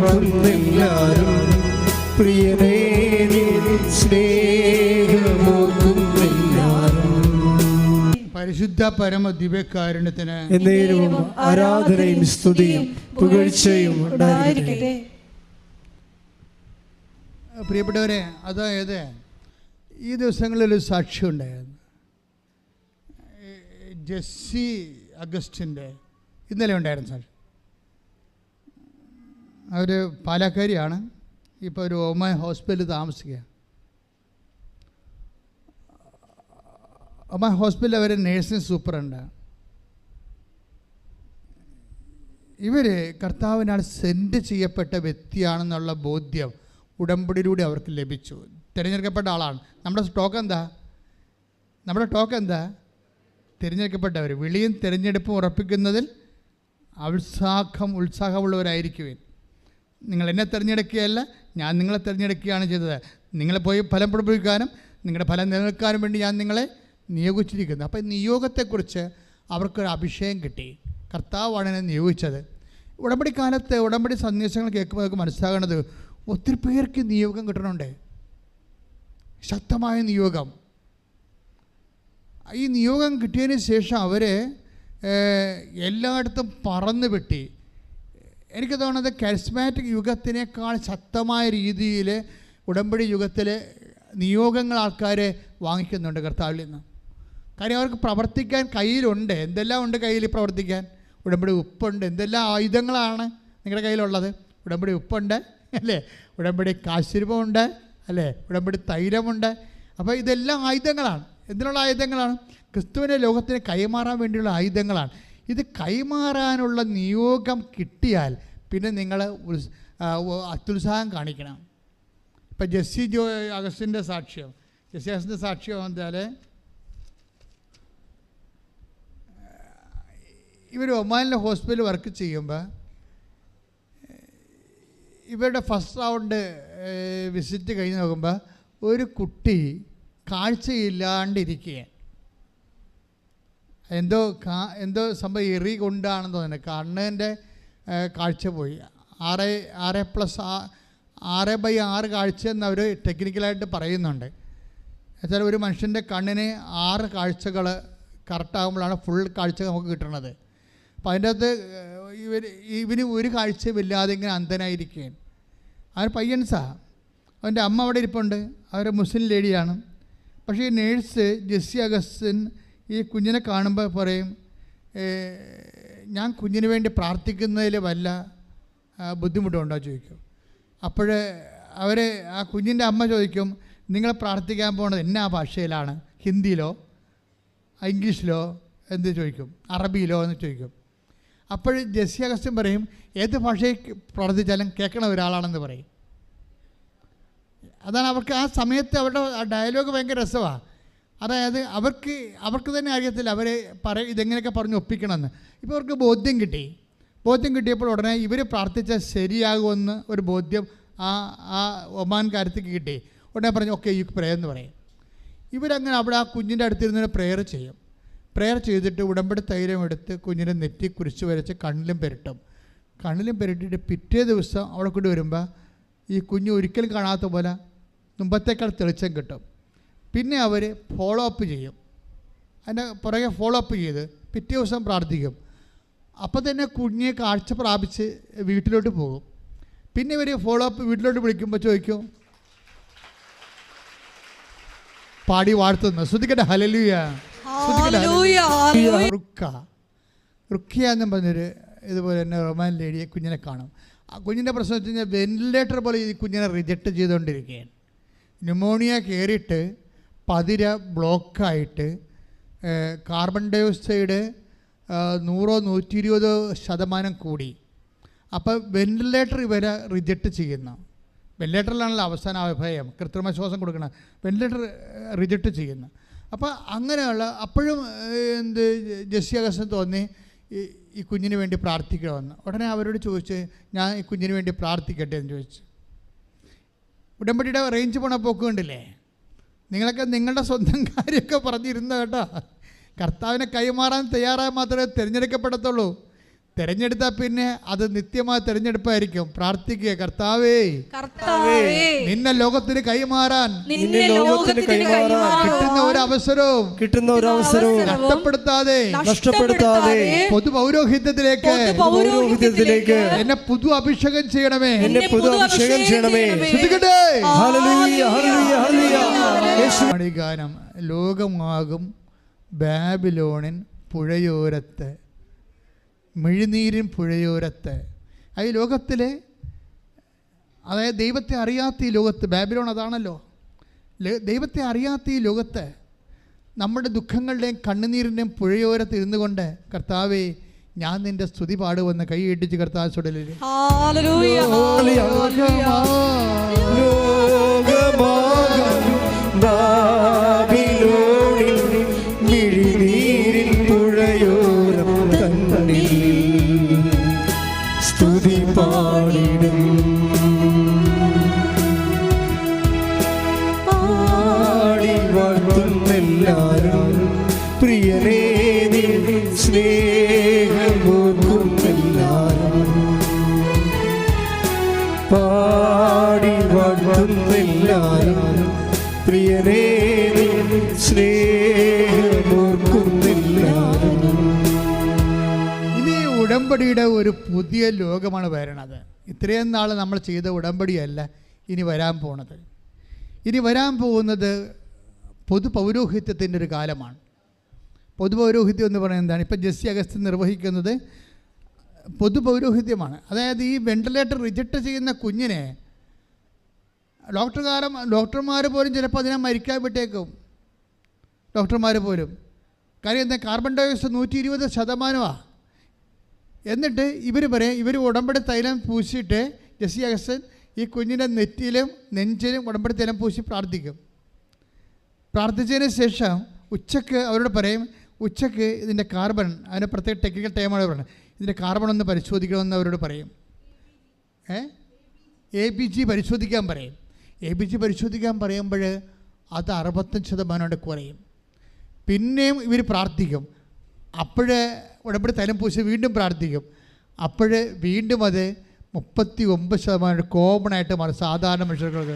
വാഴ്ത്തുന്നെല്ലാരും പ്രിയനേ നിൻ സ്നേഹമോർക്കുന്നെല്ലാരും. പരിശുദ്ധ പരമ ദിവ്യകാരുണ്യത്തിന് എന്നേരവും ആരാധനയും സ്തുതിയും പുകഴ്ചയും ഉണ്ടായിരിക്കട്ടെ. പ്രിയപ്പെട്ടവരെ, അതായത് ഈ ദിവസങ്ങളിലൊരു സാക്ഷ്യം ഉണ്ടായിരുന്നു. ജെസ്സി അഗസ്റ്റിൻ്റെ ഇന്നലെ ഉണ്ടായിരുന്നു സാക്ഷ്യം. അവർ പാലക്കാരിയാണ്, ഇപ്പോൾ ഒരു ഒമാൻ ഹോസ്പിറ്റലിൽ താമസിക്കുക. ഒമാൻ ഹോസ്പിറ്റലിൽ അവർ നേഴ്സിംഗ് സൂപ്പറുണ്ടാണ്. ഇവർ കർത്താവിനാൽ സെൻഡ് ചെയ്യപ്പെട്ട വ്യക്തിയാണെന്നുള്ള ബോധ്യം ഉടമ്പടിയിലൂടെ അവർക്ക് ലഭിച്ചു. തിരഞ്ഞെടുക്കപ്പെട്ട ആളാണ്. നമ്മുടെ ടോക്ക് എന്താ? തിരഞ്ഞെടുക്കപ്പെട്ടവർ. വിളിയും തിരഞ്ഞെടുപ്പും ഉറപ്പിക്കുന്നതിൽ ഉത്സാഹമുള്ളവരായിരിക്കുവിൻ. നിങ്ങൾ എന്നെ തിരഞ്ഞെടുക്കുകയല്ല, ഞാൻ നിങ്ങളെ തിരഞ്ഞെടുക്കുകയാണ് ചെയ്തത്. നിങ്ങളെ പോയി ഫലം പുറപ്പെടുവിക്കാനും നിങ്ങളുടെ ഫലം നിലനിൽക്കാനും വേണ്ടി ഞാൻ നിങ്ങളെ നിയോഗിച്ചിരിക്കുന്നു. അപ്പോൾ നിയോഗത്തെക്കുറിച്ച് അവർക്കൊരു അഭിഷേകം കിട്ടി. കർത്താവാണ് എന്നെ നിയോഗിച്ചത്. ഉടമ്പടി കാലത്ത് ഉടമ്പടി സന്ദേശങ്ങൾ കേൾക്കുമ്പോൾ നമുക്ക് മനസ്സിലാകേണ്ടത് ഒത്തിരി പേർക്ക് നിയോഗം കിട്ടണുണ്ട്. ശക്തമായ നിയോഗം. ഈ നിയോഗം കിട്ടിയതിന് ശേഷം അവർ എല്ലായിടത്തും പറന്ന് വെട്ടി. എനിക്ക് തോന്നുന്നത് കരിസ്മാറ്റിക് യുഗത്തിനേക്കാൾ ശക്തമായ രീതിയിൽ ഉടമ്പടി യുഗത്തിൽ നിയോഗങ്ങൾ ആൾക്കാർ വാങ്ങിക്കുന്നുണ്ട് കർത്താവിൽ നിന്ന്. കാര്യം അവർക്ക് പ്രവർത്തിക്കാൻ കയ്യിലുണ്ട്. എന്തെല്ലാം ഉണ്ട് കയ്യിൽ പ്രവർത്തിക്കാൻ? ഉടമ്പടി ഉപ്പുണ്ട്. എന്തെല്ലാം ആയുധങ്ങളാണ് നിങ്ങളുടെ കയ്യിലുള്ളത്? ഉടമ്പടി ഉപ്പുണ്ട് അല്ലേ, ഉടമ്പടി കാശിരൂപമുണ്ട് അല്ലേ, ഉടമ്പടി തൈലമുണ്ട്. അപ്പോൾ ഇതെല്ലാം ആയുധങ്ങളാണ്. എന്തിനുള്ള ആയുധങ്ങളാണ്? ക്രിസ്തുവിനെ ലോകത്തിന് കൈമാറാൻ വേണ്ടിയുള്ള ആയുധങ്ങളാണ്. ഇത് കൈമാറാനുള്ള നിയോഗം കിട്ടിയാൽ പിന്നെ നിങ്ങൾ അത്യുത്സാഹം കാണിക്കണം. ഇപ്പം ജെസ്സി അഗസ്റ്റിൻ്റെ സാക്ഷ്യം എന്താൽ ഇവർ ഒമാനിലെ ഹോസ്പിറ്റലിൽ വർക്ക് ചെയ്യുമ്പോൾ ഇവരുടെ ഫസ്റ്റ് റൗണ്ട് വിസിറ്റ് കഴിഞ്ഞ് നോക്കുമ്പോൾ ഒരു കുട്ടി കാഴ്ചയില്ലാണ്ടിരിക്കുകയാണ്. എന്തോ സംഭവം എറി കൊണ്ടാണെന്ന് തോന്നുന്നത്. കണ്ണിൻ്റെ കാഴ്ച പോയി. 6/6 കാഴ്ച എന്ന് അവർ ടെക്നിക്കലായിട്ട് പറയുന്നുണ്ട്. എന്നുവെച്ചാൽ ഒരു മനുഷ്യൻ്റെ കണ്ണിന് 6 കാഴ്ചകൾ കറക്റ്റാകുമ്പോഴാണ് ഫുൾ കാഴ്ച നമുക്ക് കിട്ടുന്നത്. അപ്പോൾ അതിൻ്റെ അകത്ത് ഇവന് ഒരു കാഴ്ചയുമില്ലാതെ ഇങ്ങനെ അന്ധനായിരിക്കുകയാണ്. അവർ പയ്യൻസാണ്. അവൻ്റെ അമ്മ അവിടെ ഇരിപ്പുണ്ട്. അവർ മുസ്ലിം ലേഡിയാണ്. പക്ഷേ ഈ നേഴ്സ് ജെസ്സി അഗസ്റ്റിൻ ഈ കുഞ്ഞിനെ കാണുമ്പോൾ പറയും, ഞാൻ കുഞ്ഞിന് വേണ്ടി പ്രാർത്ഥിക്കുന്നതിൽ വല്ല ബുദ്ധിമുട്ടുണ്ടോ ചോദിക്കും. അപ്പോൾ ആ കുഞ്ഞിൻ്റെ അമ്മ ചോദിക്കും, നിങ്ങൾ പ്രാർത്ഥിക്കാൻ പോകുന്നത് എന്നാ ഭാഷയിലാണ്? ഹിന്ദിയിലോ ഇംഗ്ലീഷിലോ എന്ത് ചോദിക്കും? അറബിയിലോ എന്ന് ചോദിക്കും. അപ്പോൾ ജെസ്സി അഗസ്റ്റിൻ പറയും, ഏത് ഭാഷയിൽ പ്രാർത്ഥിച്ചാലും കേൾക്കണ ഒരാളാണെന്ന് പറയും. അതാണ് അവർക്ക് ആ സമയത്ത് അവരുടെ ആ ഡയലോഗ് ഭയങ്കര രസമാണ്. അതായത് അവർക്ക് തന്നെ അറിയത്തില്ല ഇതെങ്ങനെയൊക്കെ പറഞ്ഞ് ഒപ്പിക്കണമെന്ന്. ഇപ്പോൾ അവർക്ക് ബോധ്യം കിട്ടിയപ്പോൾ ഉടനെ ഇവർ പ്രാർത്ഥിച്ചാൽ ശരിയാകുമെന്ന് ഒരു ബോധ്യം ആ ഒമാൻകാരത്തേക്ക് കിട്ടി. ഉടനെ പറഞ്ഞു, ഓക്കെ യു പ്രേ എന്ന് പറയും. ഇവരങ്ങനെ അവിടെ ആ കുഞ്ഞിൻ്റെ അടുത്തിരുന്ന് പ്രെയർ ചെയ്തിട്ട് ഉടമ്പടി തൈലം എടുത്ത് കുഞ്ഞിനെ നെറ്റി കുരിശ് വരച്ച് കണ്ണിലും പെരട്ടിയിട്ട് പിറ്റേ ദിവസം അവിടെ കൊണ്ട് വരുമ്പോൾ ഈ കുഞ്ഞ് ഒരിക്കലും കാണാത്ത പോലെ മുമ്പത്തേക്കാൾ തെളിച്ചം കിട്ടും. പിന്നെ അവർ ഫോളോ അപ്പ് ചെയ്യും. അതിൻ്റെ പുറകെ ഫോളോ അപ്പ് ചെയ്ത് പിറ്റേ ദിവസം പ്രാർത്ഥിക്കും. അപ്പോൾ തന്നെ കുഞ്ഞെ കാഴ്ച പ്രാപിച്ച് വീട്ടിലോട്ട് പോകും. പിന്നെ ഇവർ ഫോളോ അപ്പ് വീട്ടിലോട്ട് വിളിക്കുമ്പോൾ ചോദിക്കും, പാടി വാഴ്ത്തുന്നു. ശ്രദ്ധിക്കട്ടെ, ഹല്ലേലൂയ. റുക്കിയ എന്നും പറഞ്ഞൊരു ഇതുപോലെ തന്നെ റൊമാൻ ലേഡിയെ കുഞ്ഞിനെ കാണും. ആ കുഞ്ഞിൻ്റെ പ്രശ്നം വെച്ച് കഴിഞ്ഞാൽ വെന്റിലേറ്റർ പോലെ ഈ കുഞ്ഞിനെ റിജക്റ്റ് ചെയ്തുകൊണ്ടിരിക്കുകയാണ്. ന്യൂമോണിയ കയറിയിട്ട് പതിര ബ്ലോക്കായിട്ട് കാർബൺ ഡയോക്സൈഡ് 100-120% കൂടി. അപ്പോൾ വെന്റിലേറ്റർ ഇവരെ റിജക്റ്റ് ചെയ്യുന്നു. വെന്റിലേറ്ററിലാണല്ലോ അവസാന അഭയം, കൃത്രിമ ശ്വാസം കൊടുക്കണം. വെന്റിലേറ്റർ റിജക്റ്റ് ചെയ്യുന്നു. അപ്പോൾ അങ്ങനെയുള്ള അപ്പോഴും ജെസ്സി അഗസ്റ്റിന് തോന്നി ഈ കുഞ്ഞിന് വേണ്ടി പ്രാർത്ഥിക്കണമെന്ന്. ഉടനെ അവരോട് ചോദിച്ച്, ഞാൻ ഈ കുഞ്ഞിന് വേണ്ടി പ്രാർത്ഥിക്കട്ടെ എന്ന് ചോദിച്ചു. ഉടമ്പടിയുടെ റേഞ്ച് പോണ പോക്ക് കണ്ടില്ലേ? നിങ്ങളൊക്കെ നിങ്ങളുടെ സ്വന്തം കാര്യമൊക്കെ പറഞ്ഞിരുന്ന കേട്ടോ. കർത്താവിനെ കൈമാറാൻ തയ്യാറായി മാത്രമേ തിരഞ്ഞെടുക്കപ്പെടത്തുള്ളൂ. തിരഞ്ഞെടുത്താൽ പിന്നെ അത് നിത്യമായ തിരഞ്ഞെടുപ്പായിരിക്കും. പ്രാർത്ഥിക്കുക, കർത്താവേ നിന്നെ ലോകത്തിന് കൈമാറാൻ കിട്ടുന്ന ഒരു അവസരവും നഷ്ടപ്പെടുത്താതെ പൊതുപൗരോഹിത്യത്തിലേക്ക് എന്നെ പുതു അഭിഷേകം ചെയ്യണമേ. ഈ ഗാനം ലോകമാകും ബാബിലോണിൻ പുഴയോരത്ത്, മിഴിനീരിൻ പുഴയോരത്ത്. ഈ ലോകത്തിലെ, അതായത് ദൈവത്തെ അറിയാത്ത ഈ ലോകത്ത്, ബാബിലോൺ അതാണല്ലോ, ദൈവത്തെ അറിയാത്ത ഈ ലോകത്ത് നമ്മുടെ ദുഃഖങ്ങളുടെയും കണ്ണുനീരിൻ്റെയും പുഴയോരത്ത് ഇരുന്നു കൊണ്ട് കർത്താവേ ഞാൻ നിന്റെ സ്തുതി പാടുവെന്ന് കൈ ഇട്ടിച്ച് കർത്താവ് ചുടലിൽ സ്തുതി പാടിടും പാടി വാഴ്ത്തുന്നെല്ലാരും പ്രിയനേ സ്നേഹമോർക്കുന്നെല്ലാരും പാടി വാഴ്ത്തുന്നെല്ലാരും പ്രിയനേ സ്നേഹമോർക്കുന്നെല്ലാരും. ഉടമ്പടിയുടെ ഒരു പുതിയ ലോകമാണ് വരണത്. ഇത്രയും നാൾ നമ്മൾ ചെയ്ത ഉടമ്പടിയല്ല ഇനി വരാൻ പോണത്. ഇനി വരാൻ പോകുന്നത് പൊതുപൗരോഹിത്യത്തിൻ്റെ ഒരു കാലമാണ്. പൊതുപൗരോഹിത്യം എന്ന് പറയുന്നത് എന്താണ്? ഇപ്പം ജെസ്സി അഗസ്റ്റിൻ നിർവഹിക്കുന്നത് പൊതുപൗരോഹിത്യമാണ്. അതായത് ഈ വെന്റിലേറ്റർ റിജക്റ്റ് ചെയ്യുന്ന കുഞ്ഞിനെ ഡോക്ടർമാർ പോലും ചിലപ്പോൾ അതിനെ മരിക്കാൻ വിട്ടേക്കും. ഡോക്ടർമാർ പോലും. കാര്യം എന്താ? Carbon dioxide 120%. എന്നിട്ട് ഇവർ പറയും, ഇവർ ഉടമ്പടി തൈലം പൂശിയിട്ട് ജെസ്സി അഗസ്റ്റിൻ ഈ കുഞ്ഞിൻ്റെ നെറ്റിയിലും നെഞ്ചിലും ഉടമ്പടി തൈലം പൂശി പ്രാർത്ഥിക്കും. പ്രാർത്ഥിച്ചതിന് ശേഷം ഉച്ചയ്ക്ക് അവരോട് പറയും, ഉച്ചയ്ക്ക് ഇതിൻ്റെ കാർബൺ, അതിന് പ്രത്യേക ടെക്നിക്കൽ ടൈമാണ് പറയുന്നത്, ഇതിൻ്റെ കാർബൺ ഒന്ന് പരിശോധിക്കണമെന്ന് അവരോട് പറയും. ABG പരിശോധിക്കാൻ പറയും. ABG പരിശോധിക്കാൻ പറയുമ്പോൾ അത് 65% കുറയും. പിന്നെയും ഇവർ പ്രാർത്ഥിക്കും. അപ്പോഴേ ഉടമ്പടി തൈലം പൂശി വീണ്ടും പ്രാർത്ഥിക്കും. അപ്പോഴ് വീണ്ടും അത് 39% കോമൺ ആയിട്ട് മാറും സാധാരണ മനുഷ്യർക്ക്.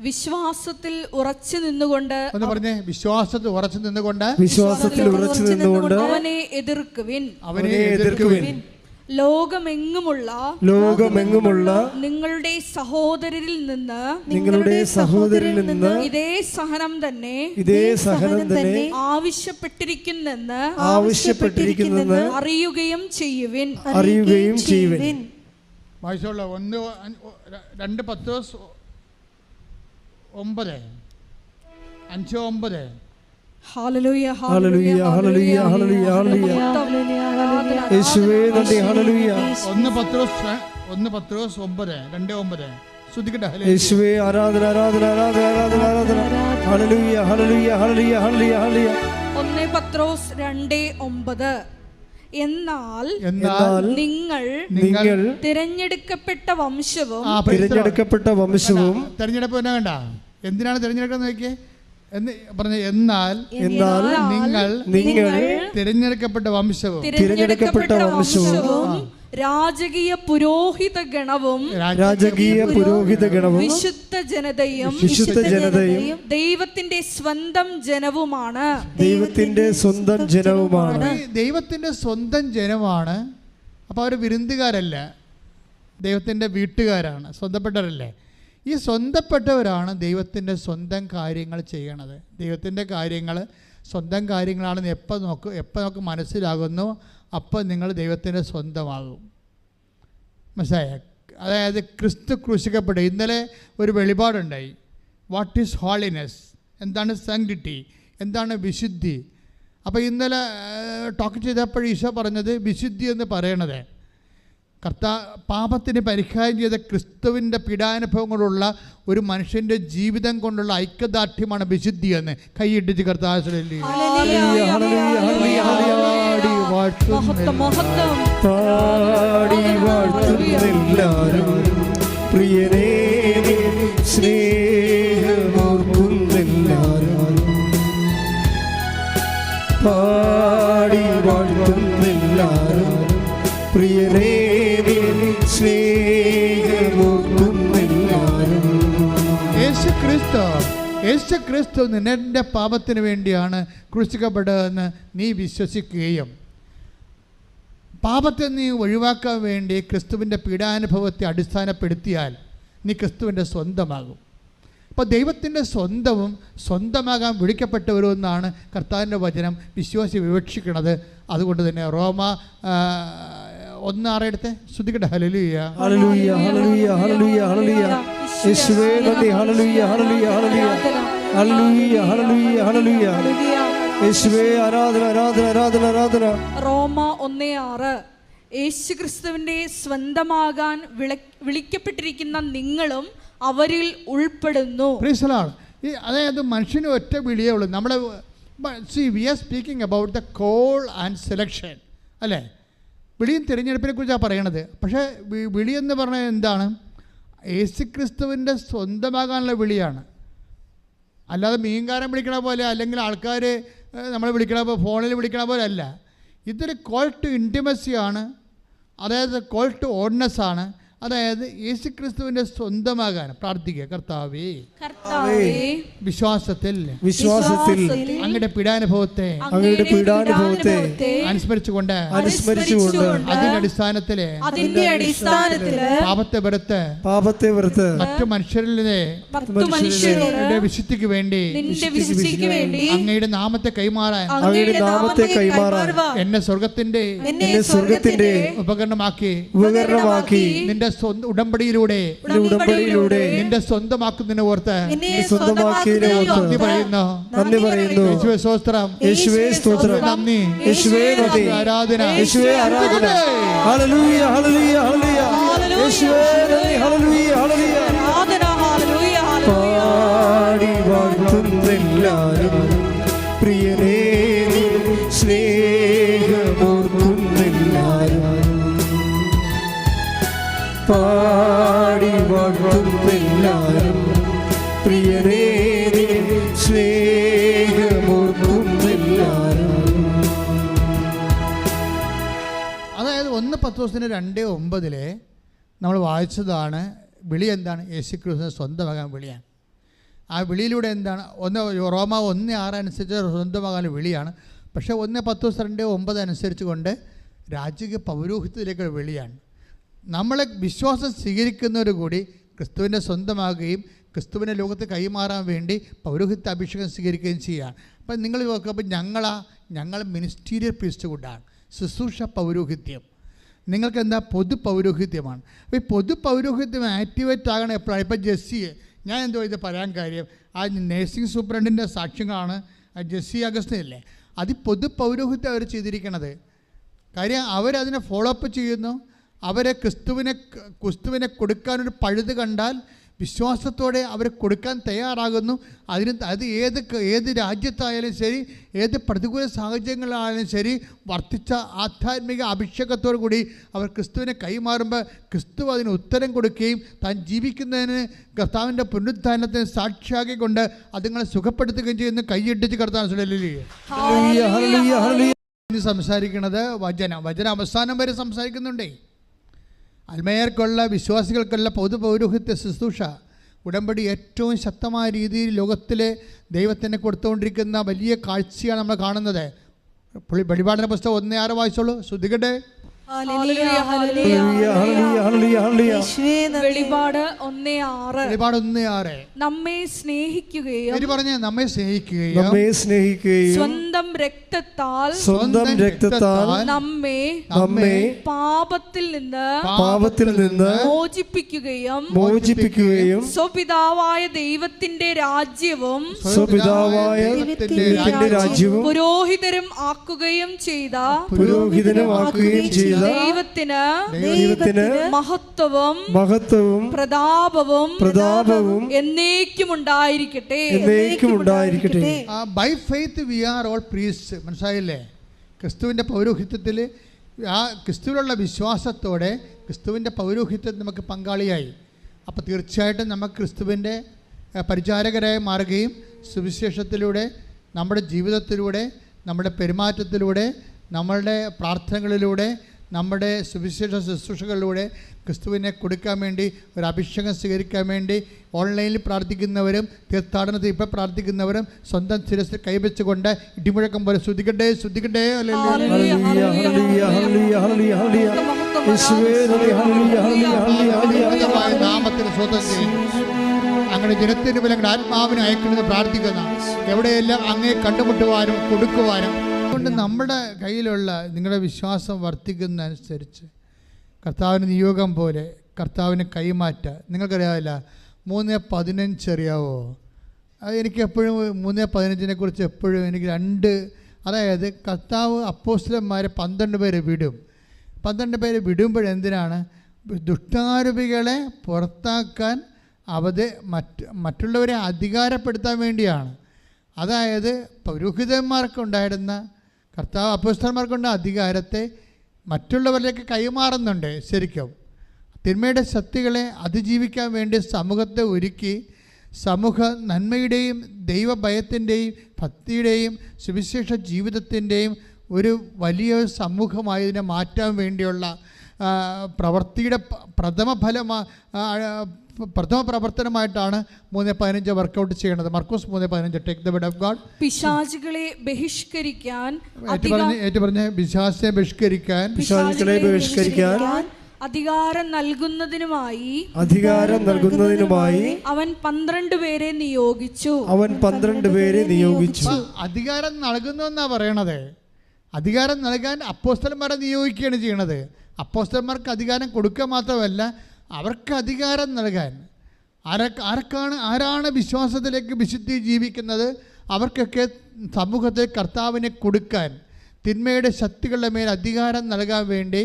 വിശ്വാസത്തിൽ ഉറച്ചു നിന്നുകൊണ്ട് ഒന്ന് പറഞ്ഞേ, വിശ്വാസത്തിൽ ഉറച്ചു നിന്നുകൊണ്ട് അവനെ എതിർക്കുവിൻ. ലോകമെങ്ങുമുള്ള നിങ്ങളുടെ സഹോദരരിൽ നിന്ന് ഇതേ സഹനം തന്നെ ആവശ്യപ്പെട്ടിരിക്കുന്നെന്ന് അറിയുകയും ചെയ്യുവിൻ. വായിച്ചോളൂ. 2 Pത്രോസ് 9, 5-9. ഹല്ലേലൂയ ഹല്ലേലൂയ ഹല്ലേലൂയ ഹല്ലേലൂയ ഹല്ലേലൂയ യേശുവേ നന്ദി. ഹല്ലേലൂയ. 1 Pത്രോസ് 9, 2-9. സ്തുതിക്കട്ടെ യേശുവേ. ആരാധന ആരാധന ആരാധന ആരാധന ആരാധന. ഹല്ലേലൂയ ഹല്ലേലൂയ ഹല്ലേലൂയ ഹല്ലേലൂയ ഹല്ലേലൂയ. 1 Pത്രോസ് 2:9. എന്നാൽ നിങ്ങൾ തിരഞ്ഞെടുക്കപ്പെട്ട വംശവും തിരഞ്ഞെടുപ്പ് തന്നെ വേണ്ട. എന്തിനാണ് തിരഞ്ഞെടുക്കുന്നത് നോക്കിയേ എന്ന് പറഞ്ഞ. എന്നാൽ നിങ്ങൾ തിരഞ്ഞെടുക്കപ്പെട്ട വംശവും രാജകീയ പുരോഹിത ഗണവും വിശുദ്ധ ജനതയും ദൈവത്തിന്റെ സ്വന്തം ജനവുമാണ്. ദൈവത്തിന്റെ സ്വന്തം ജനമാണ്. അപ്പോൾ അവർ വിരുന്നുകാരല്ല, ദൈവത്തിൻ്റെ വീട്ടുകാരാണ്, സ്വന്തപ്പെട്ടവരല്ലേ. ഈ സ്വന്തപ്പെട്ടവരാണ് ദൈവത്തിൻ്റെ സ്വന്തം കാര്യങ്ങൾ ചെയ്യണത്. ദൈവത്തിൻ്റെ കാര്യങ്ങൾ സ്വന്തം കാര്യങ്ങളാണെന്ന് എപ്പോൾ നമുക്ക് മനസ്സിലാകുന്നു, അപ്പോൾ നിങ്ങൾ ദൈവത്തിൻ്റെ സ്വന്തമാകും. മനസ്സിലായോ? അതായത് ക്രിസ്തു ക്രൂശിക്കപ്പെട്ടു. ഇന്നലെ ഒരു വെളിപാടുണ്ടായി. വാട്ട് ഈസ് ഹോളിനെസ്, എന്താണ് സാങ്ക്ടിറ്റി, എന്താണ് വിശുദ്ധി. അപ്പോൾ ഇന്നലെ ടോക്ക് ചെയ്തപ്പോൾ ഈശോ പറഞ്ഞത് വിശുദ്ധി എന്ന് പറയണത് പാപത്തിന് പരിഹാരം ചെയ്ത ക്രിസ്തുവിൻ്റെ പീഡാനുഭവം കൊണ്ടുള്ള ഒരു മനുഷ്യൻ്റെ ജീവിതം കൊണ്ടുള്ള ഐക്യദാർഢ്യമാണ് വിശുദ്ധി എന്ന് കൈയിട്ടിച്ച് കർത്താവ് പ്രിയനേ സ്നേഹമോർക്കുന്നെല്ലാരും പാടി ഓർക്കുന്നെല്ലാരും പ്രിയനേ നിൻ സ്നേഹമോർക്കുന്നെല്ലാരും. യേശു ക്രിസ്തു നിന്റെ പാപത്തിന് വേണ്ടിയാണ് ക്രൂശിക്കപ്പെട്ടതെന്ന് നീ വിശ്വസിക്കുകയും പാപത്തെ നീ ഒഴിവാക്കാൻ വേണ്ടി ക്രിസ്തുവിൻ്റെ പീഡാനുഭവത്തെ അടിസ്ഥാനപ്പെടുത്തിയാൽ നീ ക്രിസ്തുവിൻ്റെ സ്വന്തമാകും. അപ്പോൾ ദൈവത്തിൻ്റെ സ്വന്തമാകാൻ വിളിക്കപ്പെട്ടവരുമെന്നാണ് കർത്താവിൻ്റെ വചനം വിശ്വാസി വിവക്ഷിക്കുന്നത്. അതുകൊണ്ട് തന്നെ റോമ 1:6 എടുത്ത് ശ്രദ്ധിക്കട്ടെ. ഹല്ലേലൂയ ഹല്ലേലൂയ ഹല്ലേലൂയ ഹല്ലേലൂയ ഹല്ലേലൂയ. യേശുവേ നന്ദി. ഹല്ലേലൂയ ഹല്ലേലൂയ ഹല്ലേലൂയ ഹല്ലേലൂയ ഹല്ലേലൂയ ഹല്ലേലൂയ. യേശുവേ ആരാധന ആരാധന ആരാധന ആരാധന. റോമ 1:6 യേശുക്രിസ്തുവിന്റെ സ്വന്തമാകാൻ വിളിക്കപ്പെട്ടിരിക്കുന്ന നിങ്ങളും അവരിൽ ഉൾപ്പെടുന്നു. അതായത് മനുഷ്യന് ഒറ്റ വിളിയേ ഉള്ളൂ. നമ്മുടെ we are speaking about the call and selection അല്ലേ? വിളിയും തിരഞ്ഞെടുപ്പിനെ കുറിച്ചാണ് പറയണത്. പക്ഷേ വിളിയെന്ന് പറഞ്ഞാൽ എന്താണ്? യേശുക്രിസ്തുവിൻ്റെ സ്വന്തമാകാനുള്ള വിളിയാണ്. അല്ലാതെ മീൻകാരൻ വിളിക്കണ പോലെ അല്ലെങ്കിൽ ആൾക്കാർ നമ്മൾ വിളിക്കണ പോലെ ഫോണിൽ വിളിക്കണ പോലെ അല്ല. ഇതൊരു കോൾ ടു ഇൻറ്റിമസിയാണ്. അതായത് കോൾ ടു ഓൺനെസ്സാണ്. അതായത് യേശുക്രിസ്തുവിന്റെ സ്വന്തമാകാൻ പ്രാർത്ഥിക്കുക. കർത്താവേ വിശ്വാസത്തിൽ അങ്ങയുടെ പീഡാനുഭവത്തെ അനുസ്മരിച്ചുകൊണ്ട് അതിന്റെ അടിസ്ഥാനത്തില് പാപത്തെ വെറുത്ത് മറ്റു മനുഷ്യരിലെ വിശുദ്ധിക്ക് വേണ്ടി അങ്ങയുടെ നാമത്തെ കൈമാറാൻ എന്നെ സ്വർഗത്തിന്റെ ഉപകരണമാക്കി നിന്റെ ഉടമ്പടിയിലൂടെ നിന്റെ സ്വന്തമാക്കുന്നതിനെ ഓർത്ത് നന്ദി പറയുന്നു. യേശുവേ സ്തോത്രം. നന്ദി. ആരാധന. ഹല്ലേലൂയ ഹല്ലേലൂയ ഹല്ലേലൂയ. യേശുവേ നന്ദി. ഹല്ലേലൂയ ഹല്ലേലൂയ. പാടി വാഴ്ത്തുന്നെല്ലാരും പ്രിയനേ സ്നേഹമോർക്കുന്നെല്ലാരും. പാടി വാഴ്ത്തുന്നെല്ലാരും പ്രിയനേ സ്നേഹമോർക്കുന്നെല്ലാരും. അതായത് 1 പത്രോസിന്റെ 2:9 നമ്മൾ വായിച്ചതാണ്. വിളി എന്താണ്? യേശുക്രിസ്തുവിനെ സ്വന്തമാകാൻ വിളിയാണ്. ആ വിളിയിലൂടെ എന്താണ്? റോമ 1:6 അനുസരിച്ച് സ്വന്തമാകാൻ വിളിയാണ്. പക്ഷേ 1 പത്രോസ് 2:9 അനുസരിച്ച് കൊണ്ട് രാജകീയ പൗരോഹിത്യത്തിലേക്കുള്ള വിളിയാണ്. നമ്മളെ വിശ്വാസം സ്വീകരിക്കുന്നവർ കൂടി ക്രിസ്തുവിനെ സ്വന്തമാകുകയും ക്രിസ്തുവിനെ ലോകത്ത് കൈമാറാൻ വേണ്ടി പൗരോഹിത്യ അഭിഷേകം സ്വീകരിക്കുകയും ചെയ്യുകയാണ്. അപ്പം നിങ്ങൾ നോക്കുമ്പോൾ ഞങ്ങൾ മിനിസ്റ്റീരിയൽ പ്രീസ്റ്റ്ഹുഡാണ്. ശുശ്രൂഷ പൗരോഹിത്യം. നിങ്ങൾക്ക് എന്താ? പൊതു പൗരോഹിത്യമാണ്. അപ്പോൾ ഈ പൊതു പൗരോഹിത്യം ആക്ടിവേറ്റ് ആകണം എപ്പോഴാണ്? ഇപ്പം ജെസ്സിയെ ഞാൻ എന്തോ ഇത് പറയാൻ കാര്യം, ആ നേഴ്സിംഗ് സൂപ്രണ്ടിൻ്റെ സാക്ഷ്യങ്ങളാണ് ആ ജെസ്സി അഗസ്റ്റിനില്ലേ. അത് പൊതു പൗരോഹിത്യം അവർ ചെയ്തിരിക്കണത്. കാര്യം അവരതിനെ ഫോളോ അപ്പ് ചെയ്യുന്നു. അവരെ ക്രിസ്തുവിനെ കൊടുക്കാനൊരു പഴുത് കണ്ടാൽ വിശ്വാസത്തോടെ അവർ കൊടുക്കാൻ തയ്യാറാകുന്നു. അത് ഏത് രാജ്യത്തായാലും ശരി, ഏത് പ്രതികൂല സാഹചര്യങ്ങളായാലും ശരി, വർദ്ധിച്ച ആധ്യാത്മിക അഭിഷേകത്തോടു കൂടി അവർ ക്രിസ്തുവിനെ കൈമാറുമ്പോൾ ക്രിസ്തു അതിന് ഉത്തരം കൊടുക്കുകയും താൻ ജീവിക്കുന്നതിന് കർത്താവിൻ്റെ പുനരുത്ഥാനത്തിന് സാക്ഷിയാക്കിക്കൊണ്ട് അതുങ്ങളെ സുഖപ്പെടുത്തുകയും ചെയ്യുന്ന കൈയിട്ടിച്ച് കർത്താൻ സംസാരിക്കുന്നത് വചന അവസാനം വരെ സംസാരിക്കുന്നുണ്ടേ. അൽമയർക്കുള്ള വിശ്വാസികൾക്കുള്ള പൗരോഹിത്യ ശുശ്രൂഷ ഉടമ്പടി ഏറ്റവും ശക്തമായ രീതിയിൽ ലോകത്തിലെ ദൈവത്തിന് കൊടുത്തുകൊണ്ടിരിക്കുന്ന വലിയ കാഴ്ചയാണ് നമ്മൾ കാണുന്നത്. വെളിപാടിൻ്റെ പുസ്തകം 1:6 വായിച്ചോളൂ. ശ്രദ്ധിക്കട്ടെ. വെളിപാട് 1:6 നമ്മെ സ്നേഹിക്കുകയും സ്വന്തം രക്തത്താൽ നമ്മെ പാപത്തിൽ നിന്ന് മോചിപ്പിക്കുകയും സ്വപിതാവായ ദൈവത്തിന്റെ രാജ്യവും പുരോഹിതരും ആക്കുകയും ചെയ്ത ദൈവത്തിന് മഹത്വവും പ്രതാപവും എന്നേക്കും ഉണ്ടായിരിക്കട്ടെ. By faith we are all priests. മനസ്സിലായില്ലേ? ക്രിസ്തുവിൻ്റെ പൗരോഹിത്യത്തിൽ ആ ക്രിസ്തുവിലുള്ള വിശ്വാസത്തോടെ ക്രിസ്തുവിൻ്റെ പൗരോഹിത്യത്തിൽ നമുക്ക് പങ്കാളിയായി. അപ്പോൾ തീർച്ചയായിട്ടും നമുക്ക് ക്രിസ്തുവിൻ്റെ പരിചാരകരായി മാറുകയും സുവിശേഷത്തിലൂടെ, നമ്മുടെ ജീവിതത്തിലൂടെ, നമ്മുടെ പെരുമാറ്റത്തിലൂടെ, നമ്മളുടെ പ്രാർത്ഥനകളിലൂടെ, നമ്മുടെ സുവിശേഷ ശുശ്രൂഷകളിലൂടെ ക്രിസ്തുവിനെ കൊടുക്കാൻ വേണ്ടി, ഒരു അഭിഷേകം സ്വീകരിക്കാൻ വേണ്ടി ഓൺലൈനിൽ പ്രാർത്ഥിക്കുന്നവരും തീർത്ഥാടനത്തിൽ ഇപ്പോൾ പ്രാർത്ഥിക്കുന്നവരും സ്വന്തം ശിരസിൽ കൈവച്ചുകൊണ്ട് ഇടിമുഴക്കം പോലെ ശ്രുതിക്കട്ടെ, ശ്രുതിക്കട്ടെ. നാമത്തിന് സ്വന്തം ചെയ്യുന്നു. അങ്ങനെ ജനത്തിന് മേലെ അങ്ങയുടെ ആത്മാവിനെ അയക്കണമെന്ന് പ്രാർത്ഥിക്കുന്ന, എവിടെയെല്ലാം അങ്ങേ കണ്ടുമുട്ടുവാനും കൊടുക്കുവാനും. അതുകൊണ്ട് നമ്മുടെ കയ്യിലുള്ള നിങ്ങളുടെ വിശ്വാസം വർദ്ധിക്കുന്നതനുസരിച്ച് കർത്താവിന് നിയോഗം പോലെ കർത്താവിന് കൈമാറ്റ. നിങ്ങൾക്കറിയാവില്ല 3:15 അറിയാവോ? അത് എനിക്ക് എപ്പോഴും 3:15 കുറിച്ച് എപ്പോഴും എനിക്ക് അതായത് കർത്താവ് അപ്പോസ്തലന്മാരെ 12 പേരെ വിടും. 12 പേരെ വിടുമ്പോഴെന്തിനാണ്? ദുഷ്ടാരൂപികളെ പുറത്താക്കാൻ, മറ്റുള്ളവരെ അധികാരപ്പെടുത്താൻ വേണ്ടിയാണ്. അതായത് പൗരോഹിതന്മാർക്കുണ്ടായിരുന്ന, കർത്താവ് അപ്പോസ്തലന്മാർക്കുണ്ട അധികാരത്തെ മറ്റുള്ളവരിലേക്ക് കൈമാറുന്നുണ്ട്. ശരിക്കും തിന്മയുടെ ശക്തികളെ അതിജീവിക്കാൻ വേണ്ടി സമൂഹത്തെ ഒരുക്കി, സമൂഹ നന്മയുടെയും ദൈവഭയത്തിൻ്റെയും ഭക്തിയുടെയും സുവിശേഷ ജീവിതത്തിൻ്റെയും ഒരു വലിയ സമൂഹമായി മാറ്റാൻ വേണ്ടിയുള്ള പ്രവൃത്തിയുടെ പ്രഥമ പ്രവർത്തനമായിട്ടാണ് 3:15 വർക്കൗട്ട് ചെയ്യണത്. മർക്കോസ് 3:15. Take the word of God. പിശാചുകളെ ബഹിഷ്കരിക്കാൻ, പറഞ്ഞ പിശാചിനെ ബഹിഷ്കരിക്കാൻ അധികാരം നൽകുന്നതിനുമായി അവൻ 12 പേരെ നിയോഗിച്ചു. അധികാരം നൽകുന്നു എന്നാ പറയണത്. അധികാരം നൽകാൻ അപ്പോസ്തലന്മാരെ നിയോഗിക്കുകയാണ് ചെയ്യണത്. അപ്പോസ്തലന്മാർക്ക് അധികാരം കൊടുക്കുക മാത്രമല്ല, അവർക്ക് അധികാരം നൽകാൻ. ആരാണ് വിശ്വാസത്തിലേക്ക് വിശുദ്ധി ജീവിക്കുന്നത്, അവർക്കൊക്കെ സമൂഹത്തിൽ കർത്താവിനെ കൊടുക്കാൻ, തിന്മയുടെ ശക്തികളുടെ മേൽ അധികാരം നൽകാൻ വേണ്ടി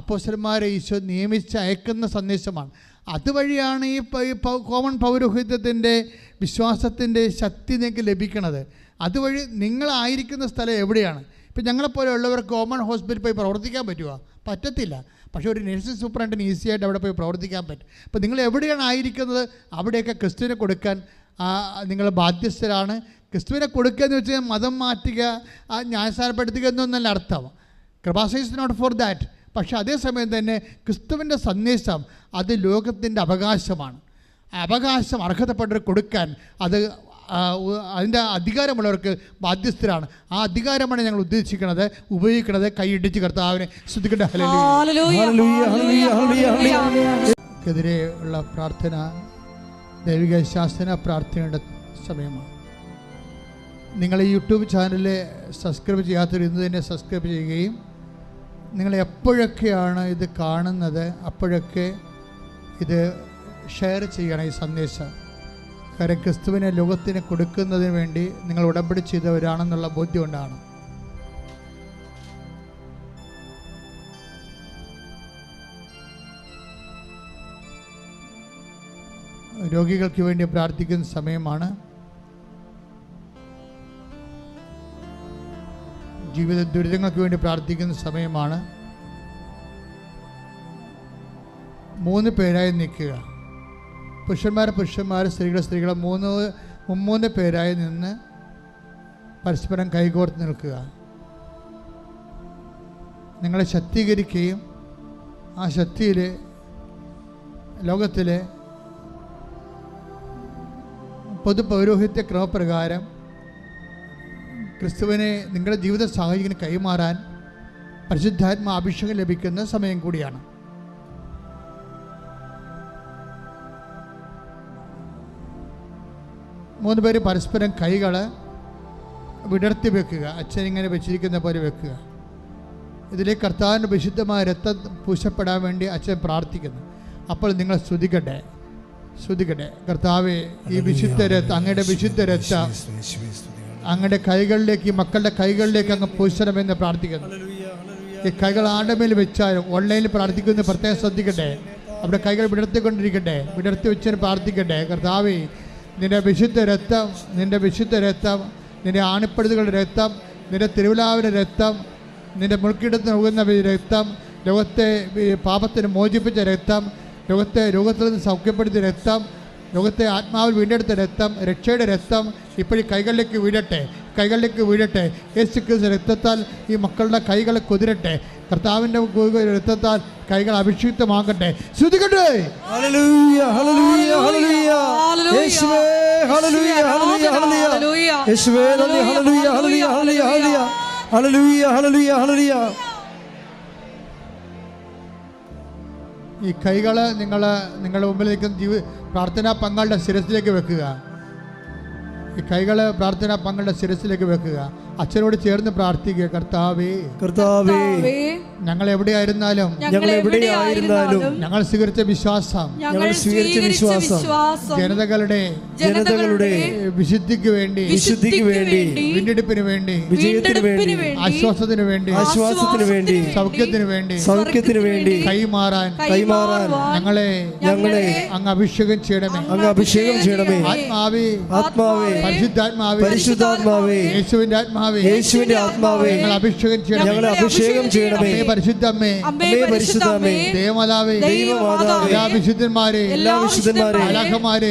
അപ്പോസ്തലന്മാരെ ഈശോ നിയമിച്ച് അയക്കുന്ന സന്ദേശമാണ്. അതുവഴിയാണ് ഈ കോമൺ പൗരോഹിത്യത്തിൻ്റെ വിശ്വാസത്തിൻ്റെ ശക്തി നിങ്ങൾക്ക് ലഭിക്കുന്നത്. അതുവഴി നിങ്ങളായിരിക്കുന്ന സ്ഥലം എവിടെയാണ്? ഇപ്പം ഞങ്ങളെപ്പോലെയുള്ളവർ കോമൺ ഹോസ്പിറ്റലിൽ പോയി പ്രവർത്തിക്കാൻ പറ്റുമോ? പറ്റത്തില്ല. പക്ഷേ ഒരു നഴ്സിംഗ് സൂപ്രണ്ടിന് ഈസിയായിട്ട് അവിടെ പോയി പ്രവർത്തിക്കാൻ പറ്റും. അപ്പോൾ നിങ്ങൾ എവിടെയാണ് ആയിരിക്കുന്നത്, അവിടെയൊക്കെ ക്രിസ്തുവിനെ കൊടുക്കാൻ നിങ്ങൾ ബാധ്യസ്ഥരാണ്. ക്രിസ്തുവിനെ കൊടുക്കുക എന്ന് വെച്ചാൽ മതം മാറ്റുക, ന്യായസ്ഥാനപ്പെടുത്തുക എന്നൊന്നല്ല അർത്ഥം. കൃപാസന ഈസ് നോട്ട് ഫോർ ദാറ്റ്. പക്ഷേ അതേസമയം തന്നെ ക്രിസ്തുവിൻ്റെ സന്ദേശം അത് ലോകത്തിൻ്റെ അവകാശമാണ്. അവകാശം അർഹതപ്പെട്ടവർ കൊടുക്കാൻ അതിൻ്റെ അധികാരമുള്ളവർക്ക് ബാധ്യസ്ഥരാണ്. ആ അധികാരമാണ് ഞങ്ങൾ ഉദ്ദേശിക്കുന്നത്, ഉപയോഗിക്കുന്നത്. കൈയിടിച്ച് കർത്താവിനെ സ്തുതിക്കട്ടെ. എതിരെ ഉള്ള പ്രാർത്ഥന ദൈവിക ശാസന പ്രാർത്ഥനയുടെ സമയമാണ്. നിങ്ങൾ ഈ യൂട്യൂബ് ചാനൽ സബ്സ്ക്രൈബ് ചെയ്യാത്തവർ ഇന്ന് തന്നെ സബ്സ്ക്രൈബ് ചെയ്യുകയും, നിങ്ങൾ എപ്പോഴൊക്കെയാണ് ഇത് കാണുന്നത് അപ്പോഴൊക്കെ ഇത് ഷെയർ ചെയ്യണം ഈ സന്ദേശം. കാര്യം ക്രിസ്തുവിനെ ലോകത്തിന് കൊടുക്കുന്നതിന് വേണ്ടി നിങ്ങൾ ഉടമ്പടി ചെയ്തവരാണെന്നുള്ള ബോധ്യം കൊണ്ടാണ്. രോഗികൾക്ക് വേണ്ടി പ്രാർത്ഥിക്കുന്ന സമയമാണ്. ജീവിത ദുരിതങ്ങൾക്ക് വേണ്ടി പ്രാർത്ഥിക്കുന്ന സമയമാണ്. 3 പേരായി നിൽക്കുക. പുരുഷന്മാർ, സ്ത്രീകളെ 3 പേരായി നിന്ന് പരസ്പരം കൈകോർത്ത് നിൽക്കുക. നിങ്ങളെ ശക്തീകരിക്കുകയും ആ ശക്തിയിൽ ലോകത്തിലെ പൊതു പൗരോഹിത്യ ക്രമപ്രകാരം ക്രിസ്തുവിനെ നിങ്ങളുടെ ജീവിത സാഹചര്യത്തിന് കൈമാറാൻ പരിശുദ്ധാത്മാ അഭിഷേകം ലഭിക്കുന്ന സമയം കൂടിയാണ്. മൂന്ന് പേര് പരസ്പരം കൈകൾ വിടർത്തി വെക്കുക. അച്ഛൻ ഇങ്ങനെ വെച്ചിരിക്കുന്ന പോലെ വെക്കുക. ഇതിലേക്ക് കർത്താവിൻ്റെ വിശുദ്ധമായ രക്തം പൂശപ്പെടാൻ വേണ്ടി അച്ഛൻ പ്രാർത്ഥിക്കുന്നു. അപ്പോൾ നിങ്ങൾ സ്തുതിക്കട്ടെ. കർത്താവെ, ഈ വിശുദ്ധ രക്തം, അങ്ങയുടെ വിശുദ്ധ രക്തം അങ്ങയുടെ കൈകളിലേക്ക്, മക്കളുടെ കൈകളിലേക്ക് അങ്ങ് പൂശണമെന്ന് പ്രാർത്ഥിക്കുന്നു. ഈ കൈകൾ ആരുടെ മേൽ വെച്ചാലും ഓൺലൈനിൽ പ്രാർത്ഥിക്കുന്ന പ്രത്യേകം ശ്രദ്ധിക്കട്ടെ. അവിടെ കൈകൾ വിടർത്തിക്കൊണ്ടിരിക്കട്ടെ, വിടർത്തി വെച്ചതിന് പ്രാർത്ഥിക്കട്ടെ. കർത്താവെ, നിന്റെ വിശുദ്ധ രക്തം, നിന്റെ ആണിപ്പഴുതുകളുടെ രക്തം, നിന്റെ തിരുവിലാവിൻ്റെ രക്തം, നിന്റെ മുൾക്കിടത്ത് ഒഴുകുന്ന രക്തം, ലോകത്തെ പാപത്തിന് മോചിപ്പിച്ച രക്തം, രോഗത്തിൽ നിന്ന് സൗഖ്യപ്പെടുത്തിയ രക്തം, ലോകത്തെ ആത്മാവിൽ വീണ്ടെടുത്ത രക്തം, രക്ഷയുടെ രക്തം ഇപ്പോഴും കൈകളിലേക്ക് വീഴട്ടെ. കൈകളിലേക്ക് വീഴട്ടെ. യേശു ക്രിസ്തു രക്തത്താൽ ഈ മക്കളുടെ കൈകൾ കുതിരട്ടെ. കർത്താവിൻ്റെ രക്തത്താൽ കൈകൾ അഭിഷിക്തമാകട്ടെ. ശ്രുതികട്ടെ. ഹല്ലേലൂയ ഹല്ലേലൂയ ഹല്ലേലൂയ യേശുവേ ഹല്ലേലൂയ ഹല്ലേലൂയ ഹല്ലേലൂയ യേശുവേ നന്ദി ഹല്ലേലൂയ ഹല്ലേലൂയ ഹല്ലേലൂയ ഹല്ലേലൂയ ഹല്ലേലൂയ ഹല്ലേലൂയ. ഈ കൈകൾ നിങ്ങളുടെ മുമ്പിലേക്ക് പ്രാർത്ഥനാ പങ്കാളിയുടെ ശിരസിലേക്ക് വെക്കുക. ഈ കൈകൾ പ്രാർത്ഥനാ പങ്കാളിയുടെ ശിരസിലേക്ക് വെക്കുക. അച്ഛനോട് ചേർന്ന് പ്രാർത്ഥിക്കുക. കർത്താവേ, കർത്താവേ, ഞങ്ങൾ എവിടെയായിരുന്നാലും ഞങ്ങൾ സ്വീകരിച്ച വിശ്വാസം ജനതകളുടെ വിശുദ്ധിക്ക് വേണ്ടി വീണ്ടെടുപ്പിന് വേണ്ടി ആശ്വാസത്തിന് വേണ്ടി സൗഖ്യത്തിന് വേണ്ടി കൈമാറാൻ ഞങ്ങളെ അങ്ങ് അഭിഷേകം ചെയ്യണമേ. ആത്മാവേ പരിശുദ്ധാത്മാവേ യേശുവിന്റെ ആത്മാവേ ഞങ്ങളെ അഭിഷേകം ചെയ്യണമേ. പരിശുദ്ധമ്മേ ദേവമാതാവേ എല്ലാ വിശുദ്ധന്മാരെ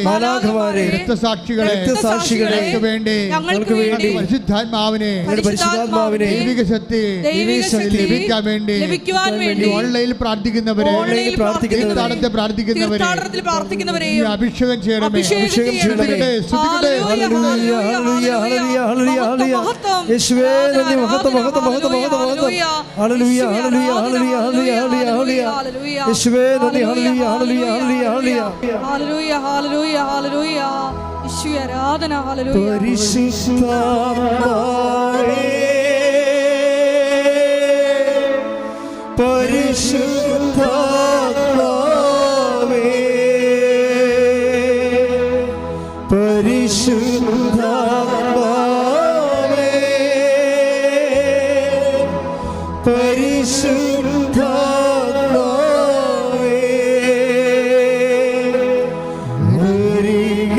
മാലാഖമാരെ രക്തസാക്ഷികളെ വേണ്ടി പരിശുദ്ധാത്മാവിനെ ദൈവിക ശക്തി ലഭിക്കാൻ വേണ്ടി ഓൺലൈനിൽ പ്രാർത്ഥിക്കുന്നവരെ പ്രാർത്ഥിക്കുന്നവരെ അഭിഷേകം ചെയ്യണമേ. യേശുവേ നന്ദി മഹത്വം മഹത്വം മഹത്വം മഹത്വം മഹത്വം ഹല്ലേലൂയ ഹല്ലേലൂയ ഹല്ലേലൂയ ഹല്ലേലൂയ ഹല്ലേലൂയ യേശുവേ നന്ദി ഹല്ലേലൂയ ഹല്ലേലൂയ ഹല്ലേലൂയ ഹല്ലേലൂയ ഹല്ലേലൂയ ഹല്ലേലൂയ യേശുവേ ആരാധന. ഹല്ലേലൂയ. പരിശുദ്ധാത്മാവേ പരിശുദ്ധാത്മാവേ പരിശുദ്ധാത്മാവേ പരിശുദ്ധാത്മാവേ വരിക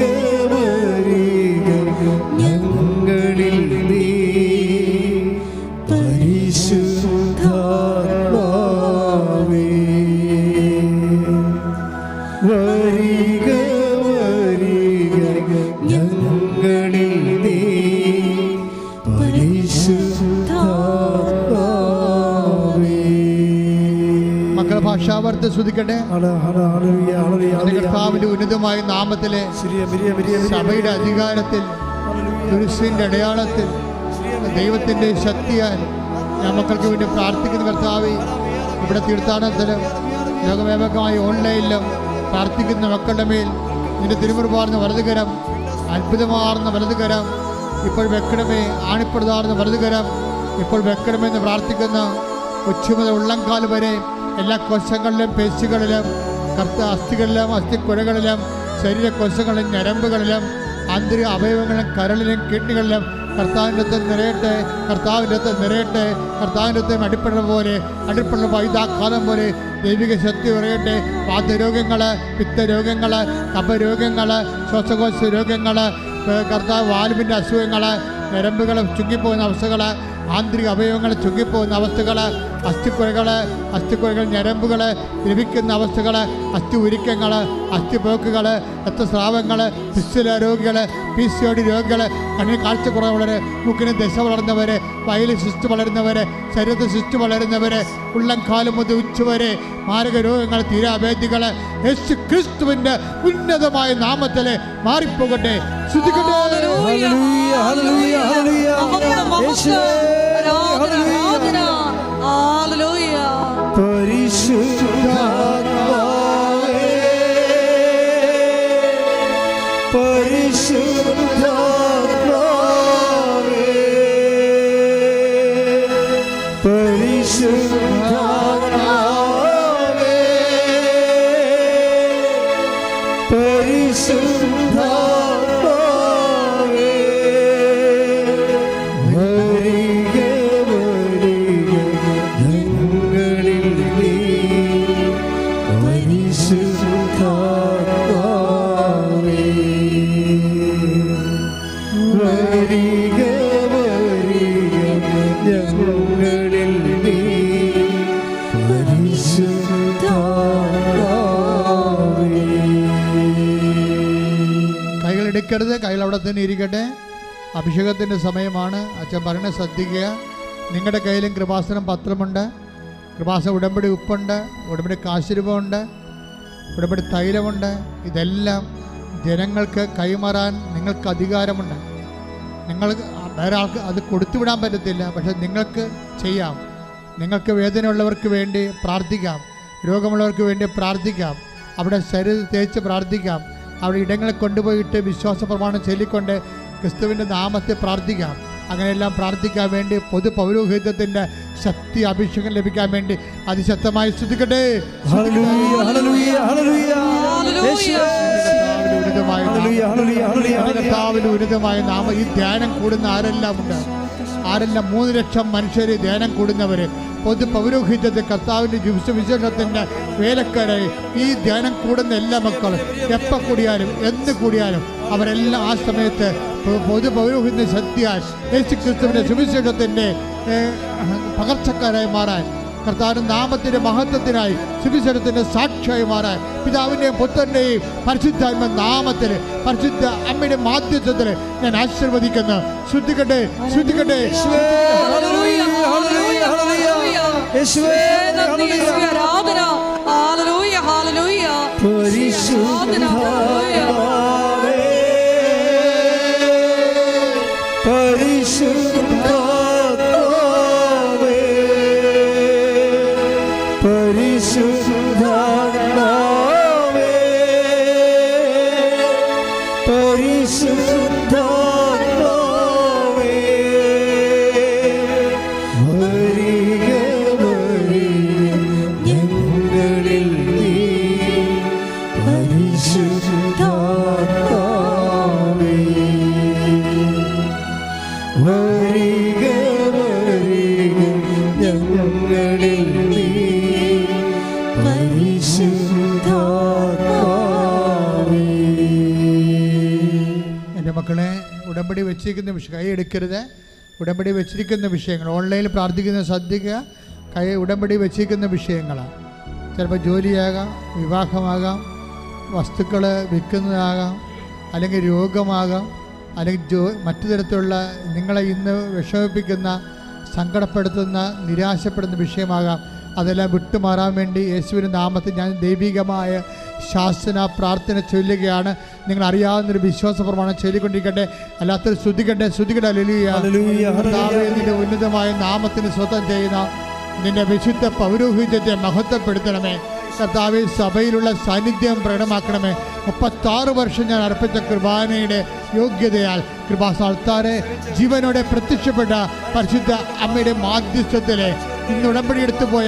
വരിക ഞങ്ങളിൽ നീ പരിശുദ്ധാത്മാവേ വരിക വരിക ഞങ്ങളിൽ നീ പരിശുദ്ധാത്മാവേ. മക്കളെ ഭാഷാവർത്തം ശ്രദ്ധിക്കട്ടെ. കർത്താവിന്റെ ഉന്നതമായ നാമത്തിലെ സഭയുടെ അധികാരത്തിൽ കുരിശിന്റെ അടയാളത്തിൽ ദൈവത്തിന്റെ ശക്തിയാൽ ഞാൻ മക്കൾക്ക് വേണ്ടി പ്രാർത്ഥിക്കുന്ന കർത്താവേ, ഇവിടെ തീർത്ഥാടനത്തിലും ലോകവ്യാപകമായി ഓൺലൈനിലും പ്രാർത്ഥിക്കുന്ന മക്കളുടെ മേൽ നിന്റെ തിരുമുറുപാർന്ന വലതുകരം, അത്ഭുതമാർന്ന വലതുകരം ഇപ്പോൾ വെക്കണമേ. ആണിപ്രതാർന്ന വലതുകരം ഇപ്പോൾ വെക്കണമെന്ന് പ്രാർത്ഥിക്കുന്ന ഉച്ചമുതൽ ഉള്ളംകാൽ വരെ എല്ലാ കോശങ്ങളിലും പേശികളിലും അസ്ഥികളിലും അസ്ഥിക്കുഴകളിലും ശരീരകോശങ്ങളിലും ഞരമ്പുകളിലും ആന്തരിക അവയവങ്ങളിലും കരളിലും കിഡ്നികളിലും കർത്താവിൻ്റെ നിറയട്ടെ, കർത്താവിൻ്റെ നിറയട്ടെ, കർത്താവിൻ്റെ അടിപ്പെടുന്ന പോലെ അടിപ്പെടുന്ന വൈദ്യാഘാതം പോലെ ദൈവിക ശക്തി ഉറയട്ടെ. വാതരോഗങ്ങൾ, പിത്തരോഗങ്ങൾ, കഫരോഗങ്ങൾ, ശ്വാസകോശ രോഗങ്ങൾ, കർത്താവ് വാൽവിൻ്റെ അസുഖങ്ങൾ, ഞരമ്പുകൾ ചുങ്ങിപ്പോകുന്ന അവസ്ഥകൾ, ആന്തരിക അവയവങ്ങൾ ചുങ്ങിപ്പോകുന്ന അവസ്ഥകൾ, അസ്ഥിക്കുഴകൾ ഞരമ്പുകൾ ലഭിക്കുന്ന അവസ്ഥകൾ, അസ്ഥി ഉരുക്കങ്ങൾ, അസ്ഥിപോക്കുകൾ, രക്തസ്രാവങ്ങൾ, ഫിസ്റ്റുല രോഗികൾ, PCOD രോഗികൾ, കണ്ണിന് കാഴ്ചക്കുറവുള്ളവർ, മൂക്കിന് ദശ വളർന്നവർ, വയലിൽ സിസ്റ്റ് വളരുന്നവർ, ശരീരത്തിൽ സിസ്റ്റ് വളരുന്നവർ, ഉള്ളംകാലം മുതൽ ഉച്ചവരെ മാരക രോഗങ്ങൾ, തീരാവേദികൾ യേശു ക്രിസ്തുവിൻ്റെ ഉന്നതമായ നാമത്തിൽ മാറിപ്പോകട്ടെ. ശ്രദ്ധിക്കട്ടെ. പരിശുദ്ധാത്മാവേ പരിശുദ്ധാത്മാവേ പരിശുദ്ധാത്മാവേ പരിശുദ്ധാത്മാവേ വരിക വരിക ഞങ്ങളിൽ നീ പരിശുദ്ധാത്മാവേ വരിക വരിക ഞങ്ങളിൽ നീ പരിശുദ്ധാത്മാവേ. കൈകൾ എടുക്കരുത്, കൈകൾ അവിടെ തന്നെ ഇരിക്കട്ടെ. അഭിഷേകത്തിൻ്റെ സമയമാണ്. അച്ഛൻ പറയുന്നത് ശ്രദ്ധിക്കുക. നിങ്ങളുടെ കയ്യിലും കൃപാസനം പത്രമുണ്ട്, കൃപാസനം ഉടമ്പടി ഉപ്പുണ്ട്, ഉടമ്പടി കാശുരൂപമുണ്ട്, ഉടമ്പടി തൈലമുണ്ട്. ഇതെല്ലാം ജനങ്ങൾക്ക് കൈമാറാൻ നിങ്ങൾക്ക് അധികാരമുണ്ട്. നിങ്ങൾ വേറെ ആൾക്ക് അത് കൊടുത്തുവിടാൻ പറ്റത്തില്ല, പക്ഷെ നിങ്ങൾക്ക് ചെയ്യാം. നിങ്ങൾക്ക് വേദനയുള്ളവർക്ക് വേണ്ടി പ്രാർത്ഥിക്കാം, രോഗമുള്ളവർക്ക് വേണ്ടി പ്രാർത്ഥിക്കാം, അവിടെ ശരീരം തേച്ച് പ്രാർത്ഥിക്കാം, അവിടെ ഇടങ്ങളിൽ കൊണ്ടുപോയിട്ട് വിശ്വാസ പ്രമാണം ചൊല്ലിക്കൊണ്ട് ക്രിസ്തുവിൻ്റെ നാമത്തെ പ്രാർത്ഥിക്കാം. അങ്ങനെയെല്ലാം പ്രാർത്ഥിക്കാൻ വേണ്ടി പൊതു പൗരോഹിത്യത്തിൻ്റെ ശക്തി അഭിഷേകം ലഭിക്കാൻ വേണ്ടി അതിശക്തമായി സ്തുതിക്കട്ടെ. ഉന്നതമായ നാമം. ഈ ധ്യാനം കൂടുന്ന ആരെല്ലാം ഉണ്ട്? ആരെല്ലാം 3 ലക്ഷം മനുഷ്യർ ധ്യാനം കൂടുന്നവർ, പൊതു പൗരോഹിത്യത്തെ കർത്താവിൻ്റെ വിശേഷത്തിൻ്റെ വേലക്കാരായി ഈ ധ്യാനം കൂടുന്ന എല്ലാ മക്കളും എപ്പോൾ കൂടിയാലും എന്ന് കൂടിയാലും അവരെല്ലാം ആ സമയത്ത് പൊതു പൗരോഹിത്യ ശക്തിയാൽ യേശു ക്രിസ്തുവിൻ്റെ സുവിശേഷത്തിൻ്റെ പകർച്ചക്കാരായി മാറാൻ, കർത്താവിൻ്റെ നാമത്തിൻ്റെ മഹത്വത്തിനായി സുവിശേഷത്തിൻ്റെ സാക്ഷിയായി മാറാൻ പിതാവിൻ്റെയും പുത്രൻ്റെയും പരിശുദ്ധാത്മ നാമത്തിൽ പരിശുദ്ധ അമ്മയുടെ മാധ്യസ്ഥത്തിൽ ഞാൻ ആശീർവദിക്കുന്നു. ശ്രദ്ധിക്കട്ടെ, ശ്രദ്ധിക്കട്ടെ. എൻ്റെ മക്കളെ, ഉടമ്പടി വെച്ചിരിക്കുന്ന വിഷയം കൈ എടുക്കരുത്. ഉടമ്പടി വെച്ചിരിക്കുന്ന വിഷയങ്ങൾ ഓൺലൈനിൽ പ്രാർത്ഥിക്കുന്ന ശ്രദ്ധിക്കുക. ഉടമ്പടി വെച്ചിരിക്കുന്ന വിഷയങ്ങളാണ്. ചിലപ്പോൾ ജോലിയാകാം, വിവാഹമാകാം, വസ്തുക്കൾ വിൽക്കുന്നതാകാം, അല്ലെങ്കിൽ രോഗമാകാം, അല്ലെങ്കിൽ മറ്റു തരത്തിലുള്ള നിങ്ങളെ ഇന്ന് വിഷമിപ്പിക്കുന്ന, സങ്കടപ്പെടുത്തുന്ന, നിരാശപ്പെടുന്ന വിഷയമാകാം. അതെല്ലാം വിട്ടുമാറാൻ വേണ്ടി യേശുവിൻ്റെ നാമത്തിൽ ഞാൻ ദൈവികമായ ശാസന പ്രാർത്ഥന ചൊല്ലുകയാണ്. നിങ്ങൾ അറിയാവുന്നൊരു വിശ്വാസ പ്രമാണം ചൊല്ലിക്കൊണ്ടിരിക്കട്ടെ. അല്ലാത്തൊരു ശ്രുതിക്കട്ടെ, ശ്രുതിക്കട്ടെ. നിന്റെ ഉന്നതമായ നാമത്തിന് സ്വന്തം ചെയ്യുന്ന നിന്റെ വിശുദ്ധ പൗരോഹിത്യത്തെ മഹത്വപ്പെടുത്തണമേ. കർത്താവേ, സഭയിലുള്ള സാന്നിധ്യം പ്രകടമാക്കണമേ. 36 വർഷം ഞാൻ അർപ്പിച്ച കുർബാനയുടെ യോഗ്യതയാൽ കൃപാസ്ഥാനത്താരെ ജീവനോടെ പ്രത്യക്ഷപ്പെട്ട പരിശുദ്ധ അമ്മയുടെ മാധ്യസ്ഥത്തിലെ ഇന്ന് ഉടമ്പടി എടുത്തു പോയ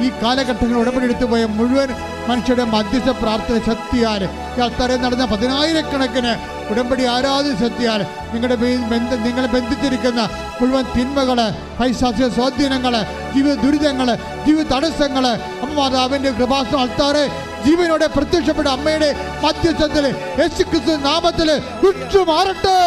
ഈ കാലഘട്ടങ്ങളിൽ ഉടമ്പടി എടുത്തു പോയ മുഴുവൻ മനുഷ്യരുടെ മധ്യസ്ഥ പ്രാർത്ഥന ശക്തിയാൽ ഈ ആൾക്കാരെ നടന്ന 10,000-കണക്കിന് ഉടമ്പടി ആരാധന ശക്തിയാൽ നിങ്ങളെ ബന്ധിച്ചിരിക്കുന്ന മുഴുവൻ തിന്മകൾ, പൈശാചിക സ്വാധീനങ്ങൾ, ജീവിത ദുരിതങ്ങൾ, ജീവിത തടസ്സങ്ങൾ അമ്മമാതാവിൻ്റെ കൃപാസന ആൾക്കാരെ ജീവനോടെ പ്രത്യക്ഷപ്പെട്ട അമ്മയുടെ മധ്യസ്ഥത്തിൽ യേശുക്രിസ്തു നാമത്തിൽ വിട്ടുമാറട്ടെ.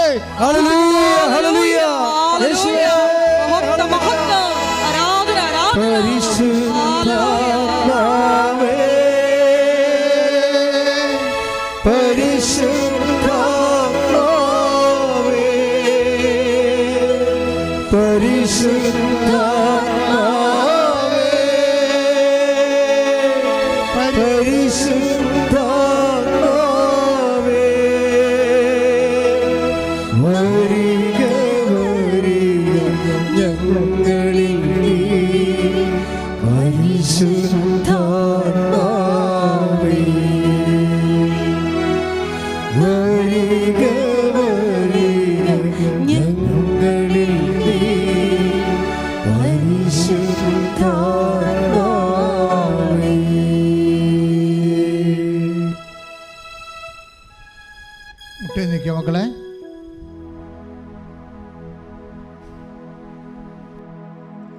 മക്കളെ,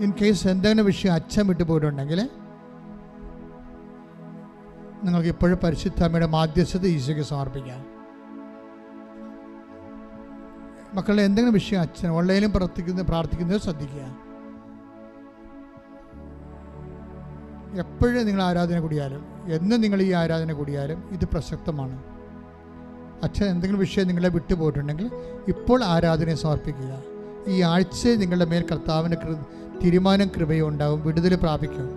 ഇൻ കേസ് എന്തെങ്കിലും വിഷയം അച്ഛൻ വിട്ടു പോയിട്ടുണ്ടെങ്കിൽ നിങ്ങൾക്ക് ഇപ്പോഴും പരിശുദ്ധമ്മയുടെ മാധ്യസ്ഥത ഈശോയ്ക്ക് സമർപ്പിക്കാം. മക്കളുടെ എന്തെങ്കിലും വിഷയം അച്ഛൻ ഓൺലൈനിലും പ്രാർത്ഥിക്കുന്നത് ശ്രദ്ധിക്കുക. എപ്പോഴും നിങ്ങൾ ആരാധന കൂടിയാലും, എന്നും നിങ്ങൾ ഈ ആരാധന കൂടിയാലും ഇത് പ്രസക്തമാണ്. അച്ഛൻ എന്തെങ്കിലും വിഷയം നിങ്ങളെ വിട്ടുപോയിട്ടുണ്ടെങ്കിൽ ഇപ്പോൾ ആരാധനയെ സമർപ്പിക്കുക. ഈ ആഴ്ച നിങ്ങളുടെ മേൽ കർത്താവിൻ്റെ തീരുമാനം കൃപയും ഉണ്ടാകും, വിടുതൽ പ്രാപിക്കും.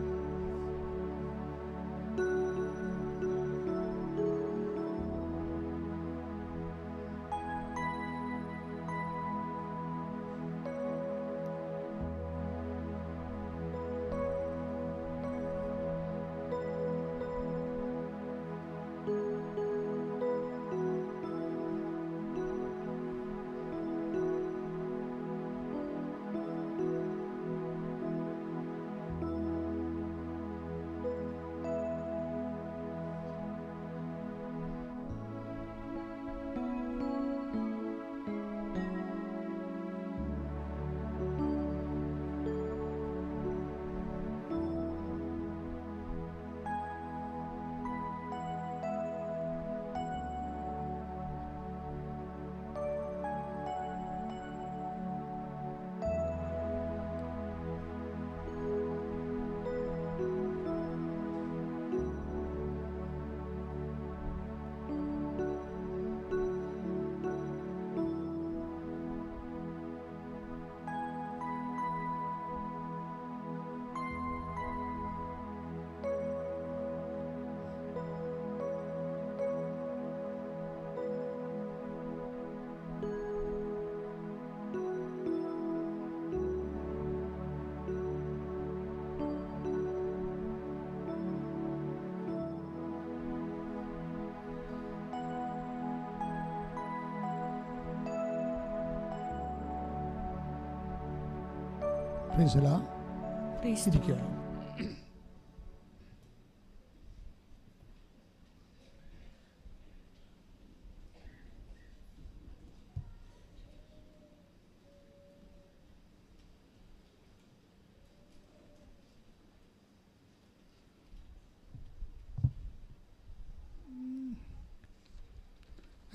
ഇരിക്കുക.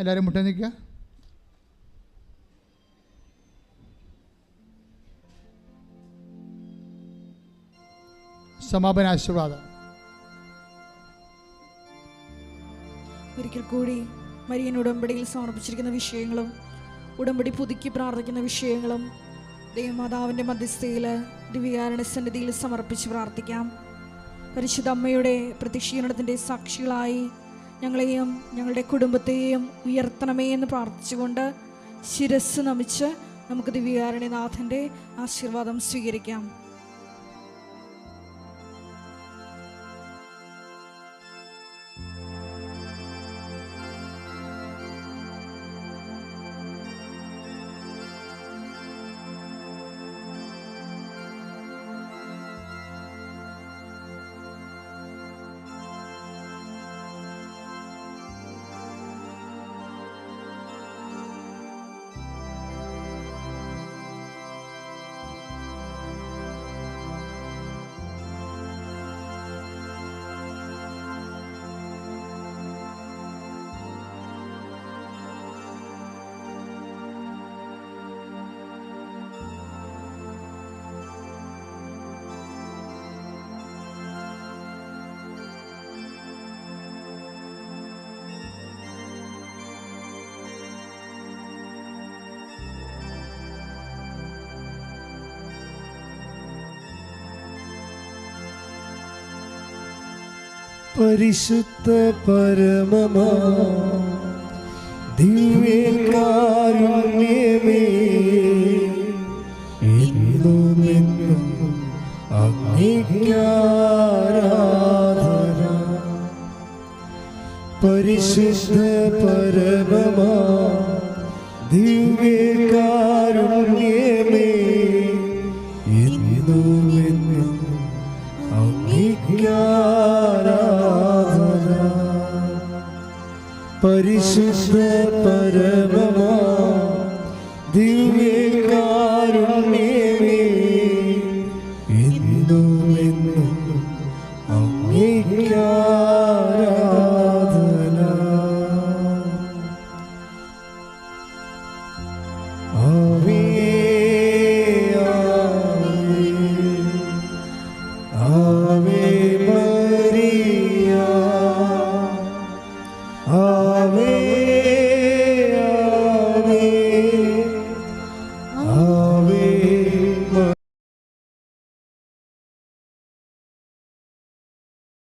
എല്ലാവരും മുട്ട നിൽക്കുക. സമാപന ആശീർവാദം. ഒരിക്കൽ കൂടി മരിയൻ ഉടമ്പടിയിൽ സമർപ്പിച്ചിരിക്കുന്ന വിഷയങ്ങളും ഉടമ്പടി പുതുക്കി പ്രാർത്ഥിക്കുന്ന വിഷയങ്ങളും ദൈവമാതാവിൻ്റെ മധ്യസ്ഥയിൽ ദിവ്യകാരുണ്യ സന്നിധിയിൽ സമർപ്പിച്ച് പ്രാർത്ഥിക്കാം. പരിശുദ്ധ അമ്മയുടെ പ്രത്യക്ഷീകരണത്തിൻ്റെ സാക്ഷികളായി ഞങ്ങളെയും ഞങ്ങളുടെ കുടുംബത്തെയും ഉയർത്തണമേ എന്ന് പ്രാർത്ഥിച്ചുകൊണ്ട് ശിരസ് നമിച്ച് നമുക്ക് ദിവ്യകാരുണ്യനാഥൻ്റെ ആശീർവാദം സ്വീകരിക്കാം. പരിശുദ്ധ പരമമാ ദിവ്യകാരുണ്യമേ, എന്നും എന്നും അങ്ങേക്കാരാധന. പരിശുദ്ധ പരമമാ ദിവ്യകാരുണ്യമേ, എന്നും എന്നും അങ്ങേക്കാരാധന. പരിശുദ്ധ പരമമാ ദിവ്യകാരുണ്യമേ, എന്നും എന്നും അങ്ങേക്കാരാധന.